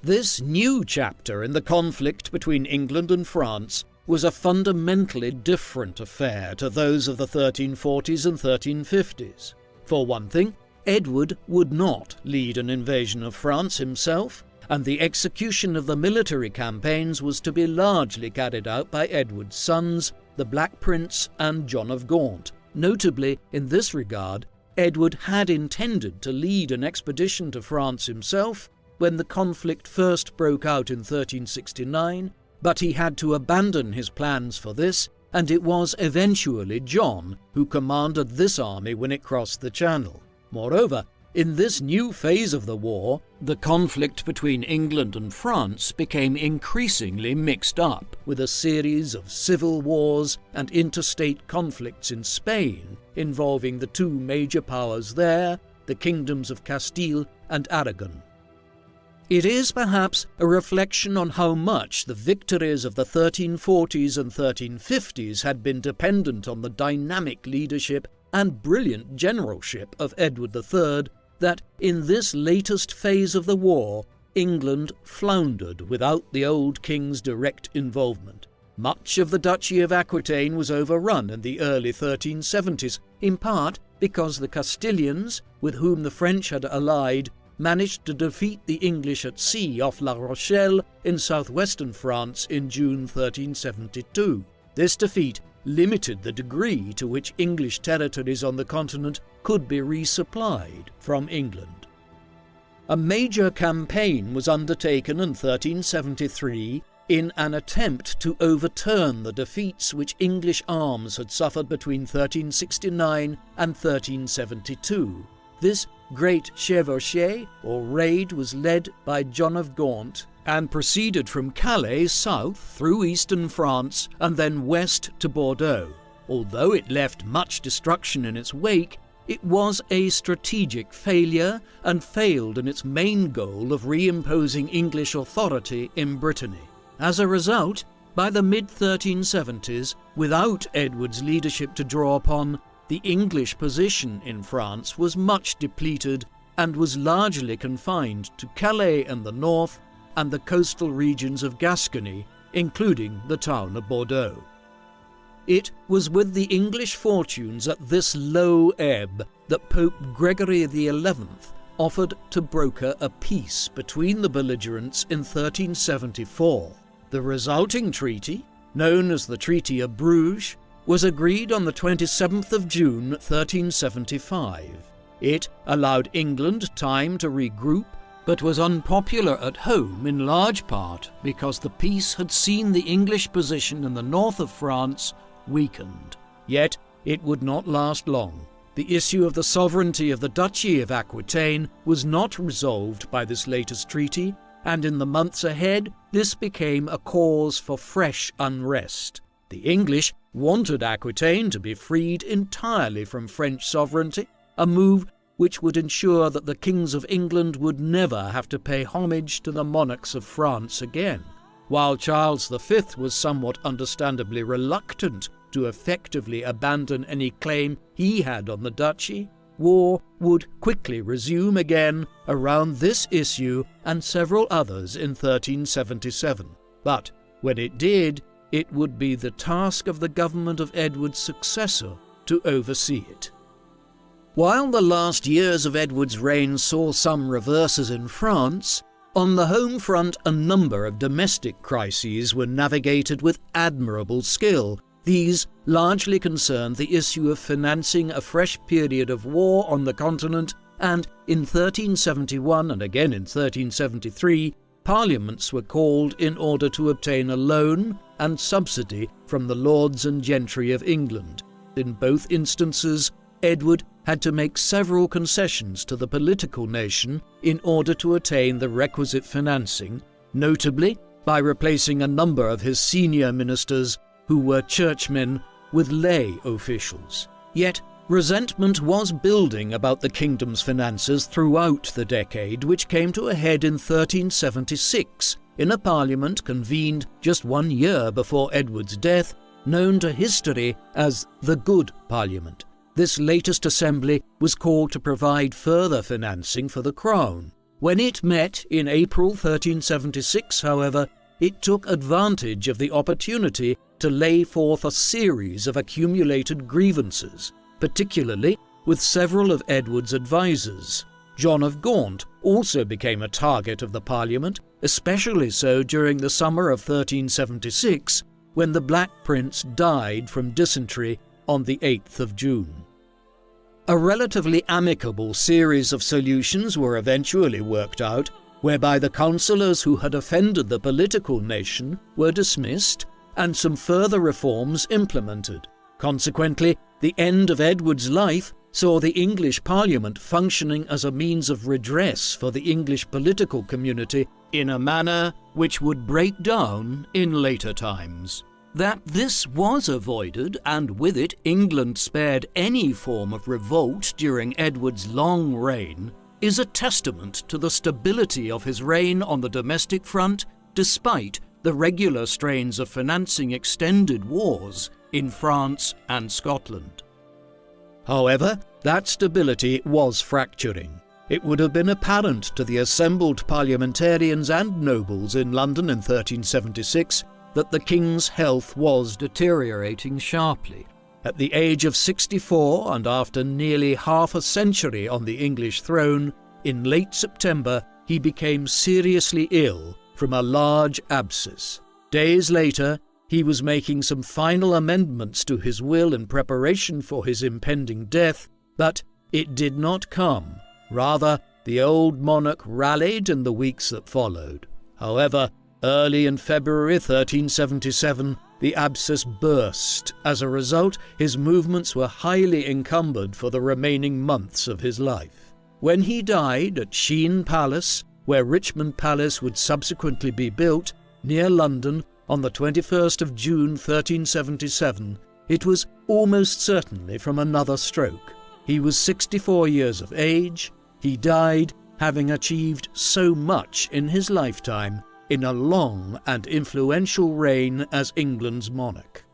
This new chapter in the conflict between England and France was a fundamentally different affair to those of the 1340s and 1350s. For one thing, Edward would not lead an invasion of France himself, and the execution of the military campaigns was to be largely carried out by Edward's sons, the Black Prince and John of Gaunt. Notably, in this regard, Edward had intended to lead an expedition to France himself when the conflict first broke out in 1369, but he had to abandon his plans for this, and it was eventually John who commanded this army when it crossed the Channel. Moreover, in this new phase of the war, the conflict between England and France became increasingly mixed up, with a series of civil wars and interstate conflicts in Spain involving the two major powers there, the kingdoms of Castile and Aragon. It is perhaps a reflection on how much the victories of the 1340s and 1350s had been dependent on the dynamic leadership and brilliant generalship of Edward III that in this latest phase of the war, England floundered without the old king's direct involvement. Much of the Duchy of Aquitaine was overrun in the early 1370s, in part because the Castilians, with whom the French had allied, managed to defeat the English at sea off La Rochelle in southwestern France in June 1372. This defeat limited the degree to which English territories on the continent could be resupplied from England. A major campaign was undertaken in 1373 in an attempt to overturn the defeats which English arms had suffered between 1369 and 1372. This great chevauchée, or raid, was led by John of Gaunt and proceeded from Calais south through eastern France and then west to Bordeaux. Although it left much destruction in its wake, it was a strategic failure and failed in its main goal of reimposing English authority in Brittany. As a result, by the mid-1370s, without Edward's leadership to draw upon, the English position in France was much depleted and was largely confined to Calais in the north and the coastal regions of Gascony, including the town of Bordeaux. It was with the English fortunes at this low ebb that Pope Gregory XI offered to broker a peace between the belligerents in 1374. The resulting treaty, known as the Treaty of Bruges, was agreed on the 27th of June 1375. It allowed England time to regroup, but was unpopular at home in large part because the peace had seen the English position in the north of France weakened. Yet it would not last long. The issue of the sovereignty of the Duchy of Aquitaine was not resolved by this latest treaty, and in the months ahead this became a cause for fresh unrest. The English wanted Aquitaine to be freed entirely from French sovereignty, a move which would ensure that the kings of England would never have to pay homage to the monarchs of France again. While Charles V was somewhat understandably reluctant to effectively abandon any claim he had on the duchy, war would quickly resume again around this issue and several others in 1377. But when it did, it would be the task of the government of Edward's successor to oversee it. While the last years of Edward's reign saw some reverses in France, on the home front a number of domestic crises were navigated with admirable skill. These largely concerned the issue of financing a fresh period of war on the continent, and in 1371 and again in 1373, parliaments were called in order to obtain a loan and subsidy from the lords and gentry of England. In both instances, Edward had to make several concessions to the political nation in order to attain the requisite financing, notably by replacing a number of his senior ministers who were churchmen with lay officials. Yet resentment was building about the kingdom's finances throughout the decade, which came to a head in 1376 in a parliament convened just 1 year before Edward's death, known to history as the Good Parliament. This latest assembly was called to provide further financing for the crown. When it met in April 1376, however, it took advantage of the opportunity to lay forth a series of accumulated grievances, particularly with several of Edward's advisers. John of Gaunt also became a target of the Parliament, especially so during the summer of 1376, when the Black Prince died from dysentery on the 8th of June. A relatively amicable series of solutions were eventually worked out, whereby the councillors who had offended the political nation were dismissed and some further reforms implemented. Consequently, the end of Edward's life saw the English Parliament functioning as a means of redress for the English political community in a manner which would break down in later times. That this was avoided, and with it England spared any form of revolt during Edward's long reign, is a testament to the stability of his reign on the domestic front, despite the regular strains of financing extended wars in France and Scotland. However, that stability was fracturing. It would have been apparent to the assembled parliamentarians and nobles in London in 1376 that the king's health was deteriorating sharply. At the age of 64, and after nearly half a century on the English throne, in late September he became seriously ill from a large abscess. Days later, he was making some final amendments to his will in preparation for his impending death, but it did not come. Rather, the old monarch rallied in the weeks that followed. However, early in February 1377, the abscess burst. As a result, his movements were highly encumbered for the remaining months of his life. When he died at Sheen Palace, where Richmond Palace would subsequently be built, near London, on the 21st of June 1377, it was almost certainly from another stroke. He was 64 years of age. He died having achieved so much in his lifetime in a long and influential reign as England's monarch.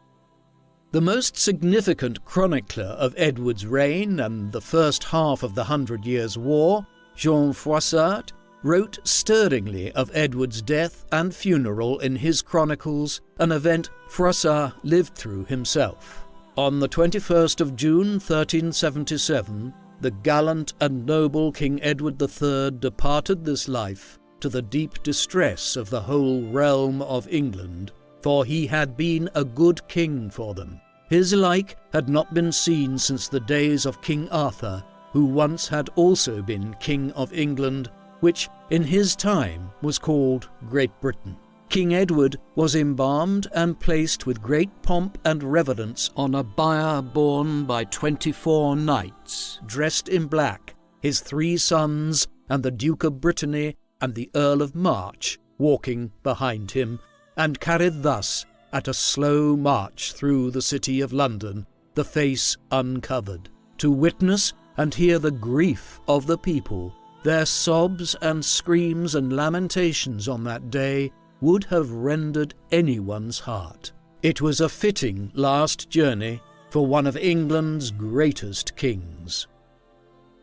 The most significant chronicler of Edward's reign and the first half of the 100 Years' War, Jean Froissart, wrote stirringly of Edward's death and funeral in his chronicles, an event Froissart lived through himself. On the 21st of June 1377, the gallant and noble King Edward III departed this life, to the deep distress of the whole realm of England, for he had been a good king for them. His like had not been seen since the days of King Arthur, who once had also been King of England, which in his time was called Great Britain. King Edward was embalmed and placed with great pomp and reverence on a bier borne by 24 knights, dressed in black, his 3 sons and the Duke of Brittany and the Earl of March walking behind him, and carried thus at a slow march through the city of London, the face uncovered, to witness and hear the grief of the people. Their sobs and screams and lamentations on that day would have rendered anyone's heart. It was a fitting last journey for one of England's greatest kings.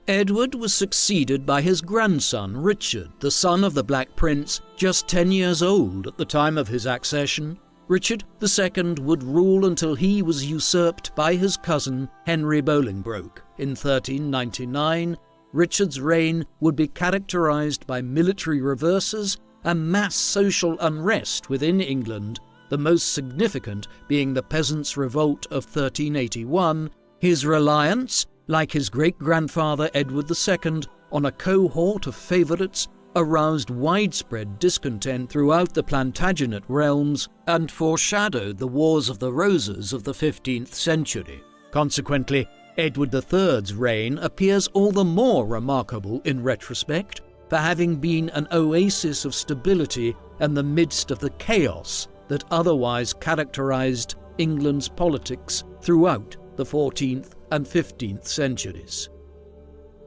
Edward was succeeded by his grandson Richard, the son of the Black Prince, just 10 years old at the time of his accession. Richard II would rule until he was usurped by his cousin Henry Bolingbroke. In 1399, Richard's reign would be characterized by military reverses and mass social unrest within England, the most significant being the Peasants' Revolt of 1381. His reliance, like his great-grandfather Edward II, on a cohort of favourites, aroused widespread discontent throughout the Plantagenet realms and foreshadowed the Wars of the Roses of the 15th century. Consequently, Edward III's reign appears all the more remarkable in retrospect for having been an oasis of stability in the midst of the chaos that otherwise characterized England's politics throughout the 14th and 15th centuries.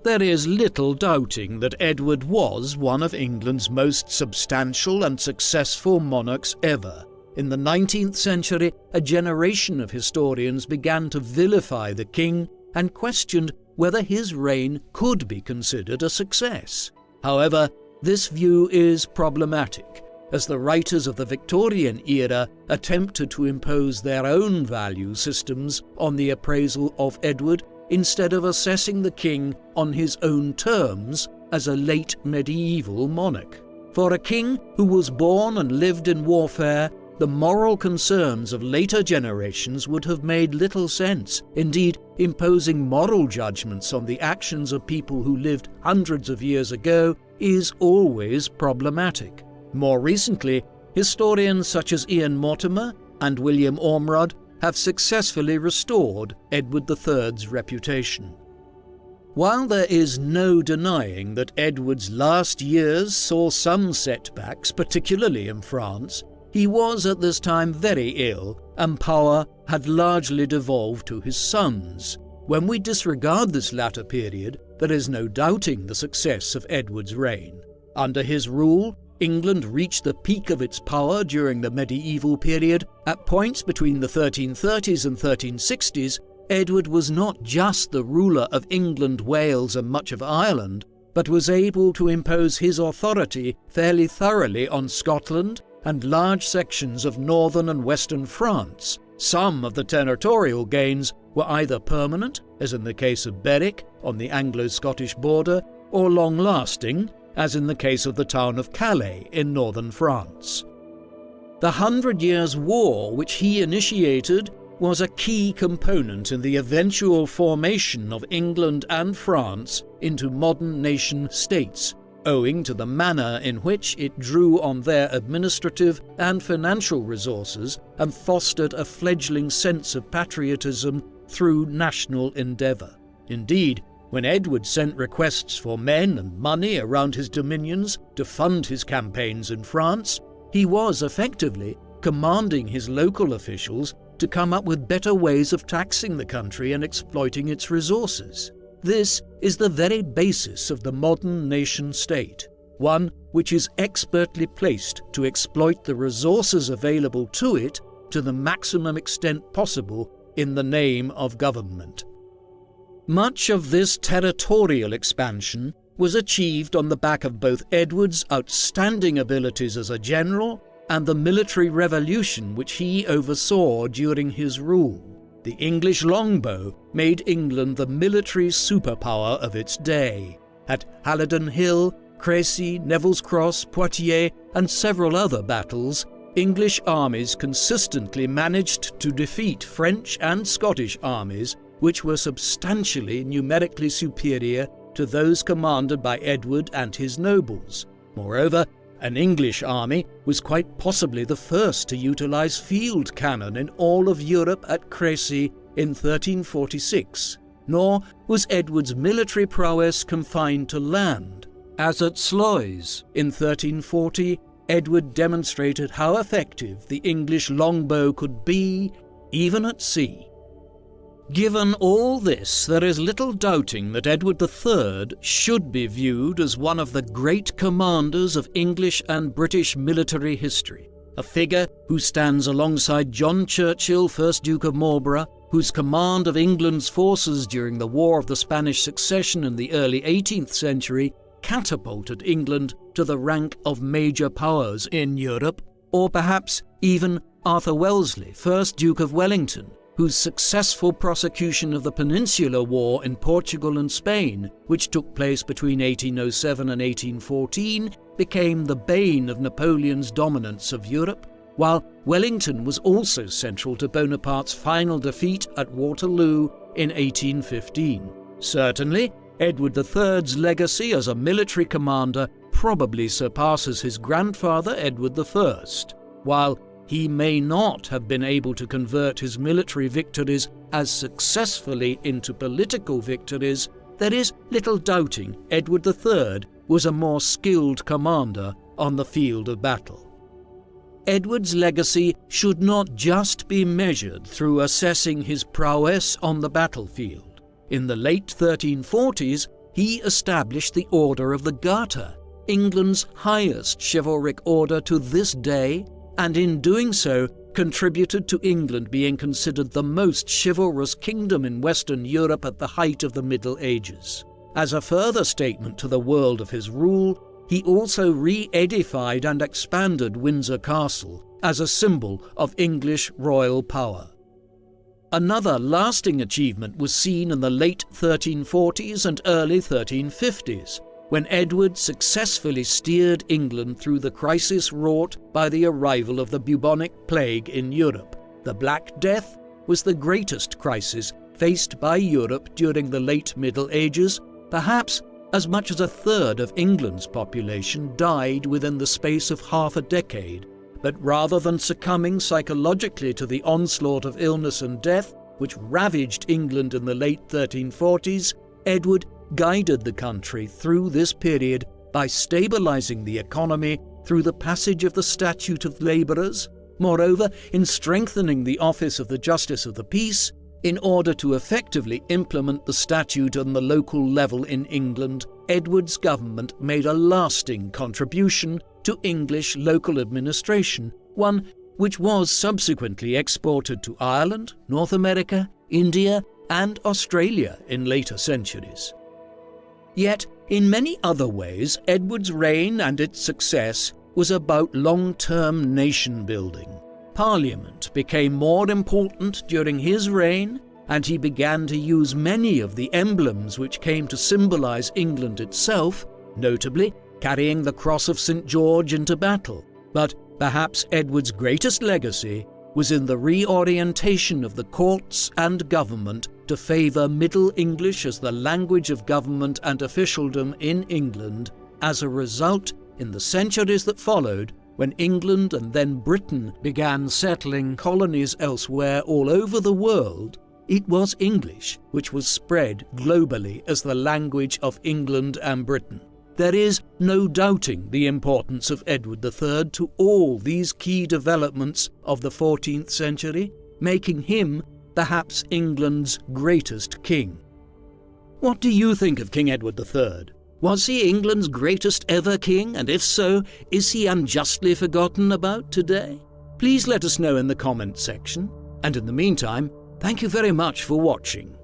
There is little doubting that Edward was one of England's most substantial and successful monarchs ever. In the 19th century, a generation of historians began to vilify the king and questioned whether his reign could be considered a success. However, this view is problematic, as the writers of the Victorian era attempted to impose their own value systems on the appraisal of Edward instead of assessing the king on his own terms as a late medieval monarch. For a king who was born and lived in warfare, the moral concerns of later generations would have made little sense. Indeed, imposing moral judgments on the actions of people who lived hundreds of years ago is always problematic. More recently, historians such as Ian Mortimer and William Ormrod have successfully restored Edward III's reputation. While there is no denying that Edward's last years saw some setbacks, particularly in France, he was at this time very ill, and power had largely devolved to his sons. When we disregard this latter period, there is no doubting the success of Edward's reign. Under his rule, England reached the peak of its power during the medieval period. At points between the 1330s and 1360s, Edward was not just the ruler of England, Wales, and much of Ireland, but was able to impose his authority fairly thoroughly on Scotland and large sections of northern and western France. Some of the territorial gains were either permanent, as in the case of Berwick on the Anglo-Scottish border, or long-lasting, as in the case of the town of Calais in northern France. The 100 Years' War, which he initiated, was a key component in the eventual formation of England and France into modern nation-states, owing to the manner in which it drew on their administrative and financial resources and fostered a fledgling sense of patriotism through national endeavour. Indeed, when Edward sent requests for men and money around his dominions to fund his campaigns in France, he was effectively commanding his local officials to come up with better ways of taxing the country and exploiting its resources. This is the very basis of the modern nation-state, one which is expertly placed to exploit the resources available to it to the maximum extent possible in the name of government. Much of this territorial expansion was achieved on the back of both Edward's outstanding abilities as a general and the military revolution which he oversaw during his rule. The English longbow made England the military superpower of its day. At Halidon Hill, Crecy, Neville's Cross, Poitiers, and several other battles, English armies consistently managed to defeat French and Scottish armies, which were substantially numerically superior to those commanded by Edward and his nobles. Moreover, an English army was quite possibly the first to utilize field cannon in all of Europe at Crecy in 1346. Nor was Edward's military prowess confined to land. As at Sluys in 1340, Edward demonstrated how effective the English longbow could be, even at sea. Given all this, there is little doubting that Edward III should be viewed as one of the great commanders of English and British military history, a figure who stands alongside John Churchill, 1st Duke of Marlborough, whose command of England's forces during the War of the Spanish Succession in the early 18th century catapulted England to the rank of major powers in Europe, or perhaps even Arthur Wellesley, 1st Duke of Wellington, whose successful prosecution of the Peninsular War in Portugal and Spain, which took place between 1807 and 1814, became the bane of Napoleon's dominance of Europe, while Wellington was also central to Bonaparte's final defeat at Waterloo in 1815. Certainly, Edward III's legacy as a military commander probably surpasses his grandfather Edward I, while he may not have been able to convert his military victories as successfully into political victories. There is little doubting Edward III was a more skilled commander on the field of battle. Edward's legacy should not just be measured through assessing his prowess on the battlefield. In the late 1340s, he established the Order of the Garter, England's highest chivalric order to this day, and in doing so contributed to England being considered the most chivalrous kingdom in Western Europe at the height of the Middle Ages. As a further statement to the world of his rule, he also re-edified and expanded Windsor Castle as a symbol of English royal power. Another lasting achievement was seen in the late 1340s and early 1350s, when Edward successfully steered England through the crisis wrought by the arrival of the bubonic plague in Europe. The Black Death was the greatest crisis faced by Europe during the late Middle Ages. Perhaps as much as a third of England's population died within the space of half a decade, but rather than succumbing psychologically to the onslaught of illness and death which ravaged England in the late 1340s, Edward guided the country through this period by stabilizing the economy through the passage of the Statute of Labourers. Moreover, in strengthening the office of the Justice of the Peace, In order to effectively implement the statute on the local level in England, Edward's government made a lasting contribution to English local administration, one which was subsequently exported to Ireland, North America, India, and Australia in later centuries. Yet, in many other ways, Edward's reign and its success was about long-term nation-building. Parliament became more important during his reign, and he began to use many of the emblems which came to symbolize England itself, notably carrying the Cross of St. George into battle. But perhaps Edward's greatest legacy was in the reorientation of the courts and government to favour Middle English as the language of government and officialdom in England. As a result, in the centuries that followed, when England and then Britain began settling colonies elsewhere all over the world, it was English which was spread globally as the language of England and Britain. There is no doubting the importance of Edward III to all these key developments of the 14th century, making him perhaps England's greatest king. What do you think of King Edward III? Was he England's greatest ever king, and if so, is he unjustly forgotten about today? Please let us know in the comments section. And in the meantime, thank you very much for watching.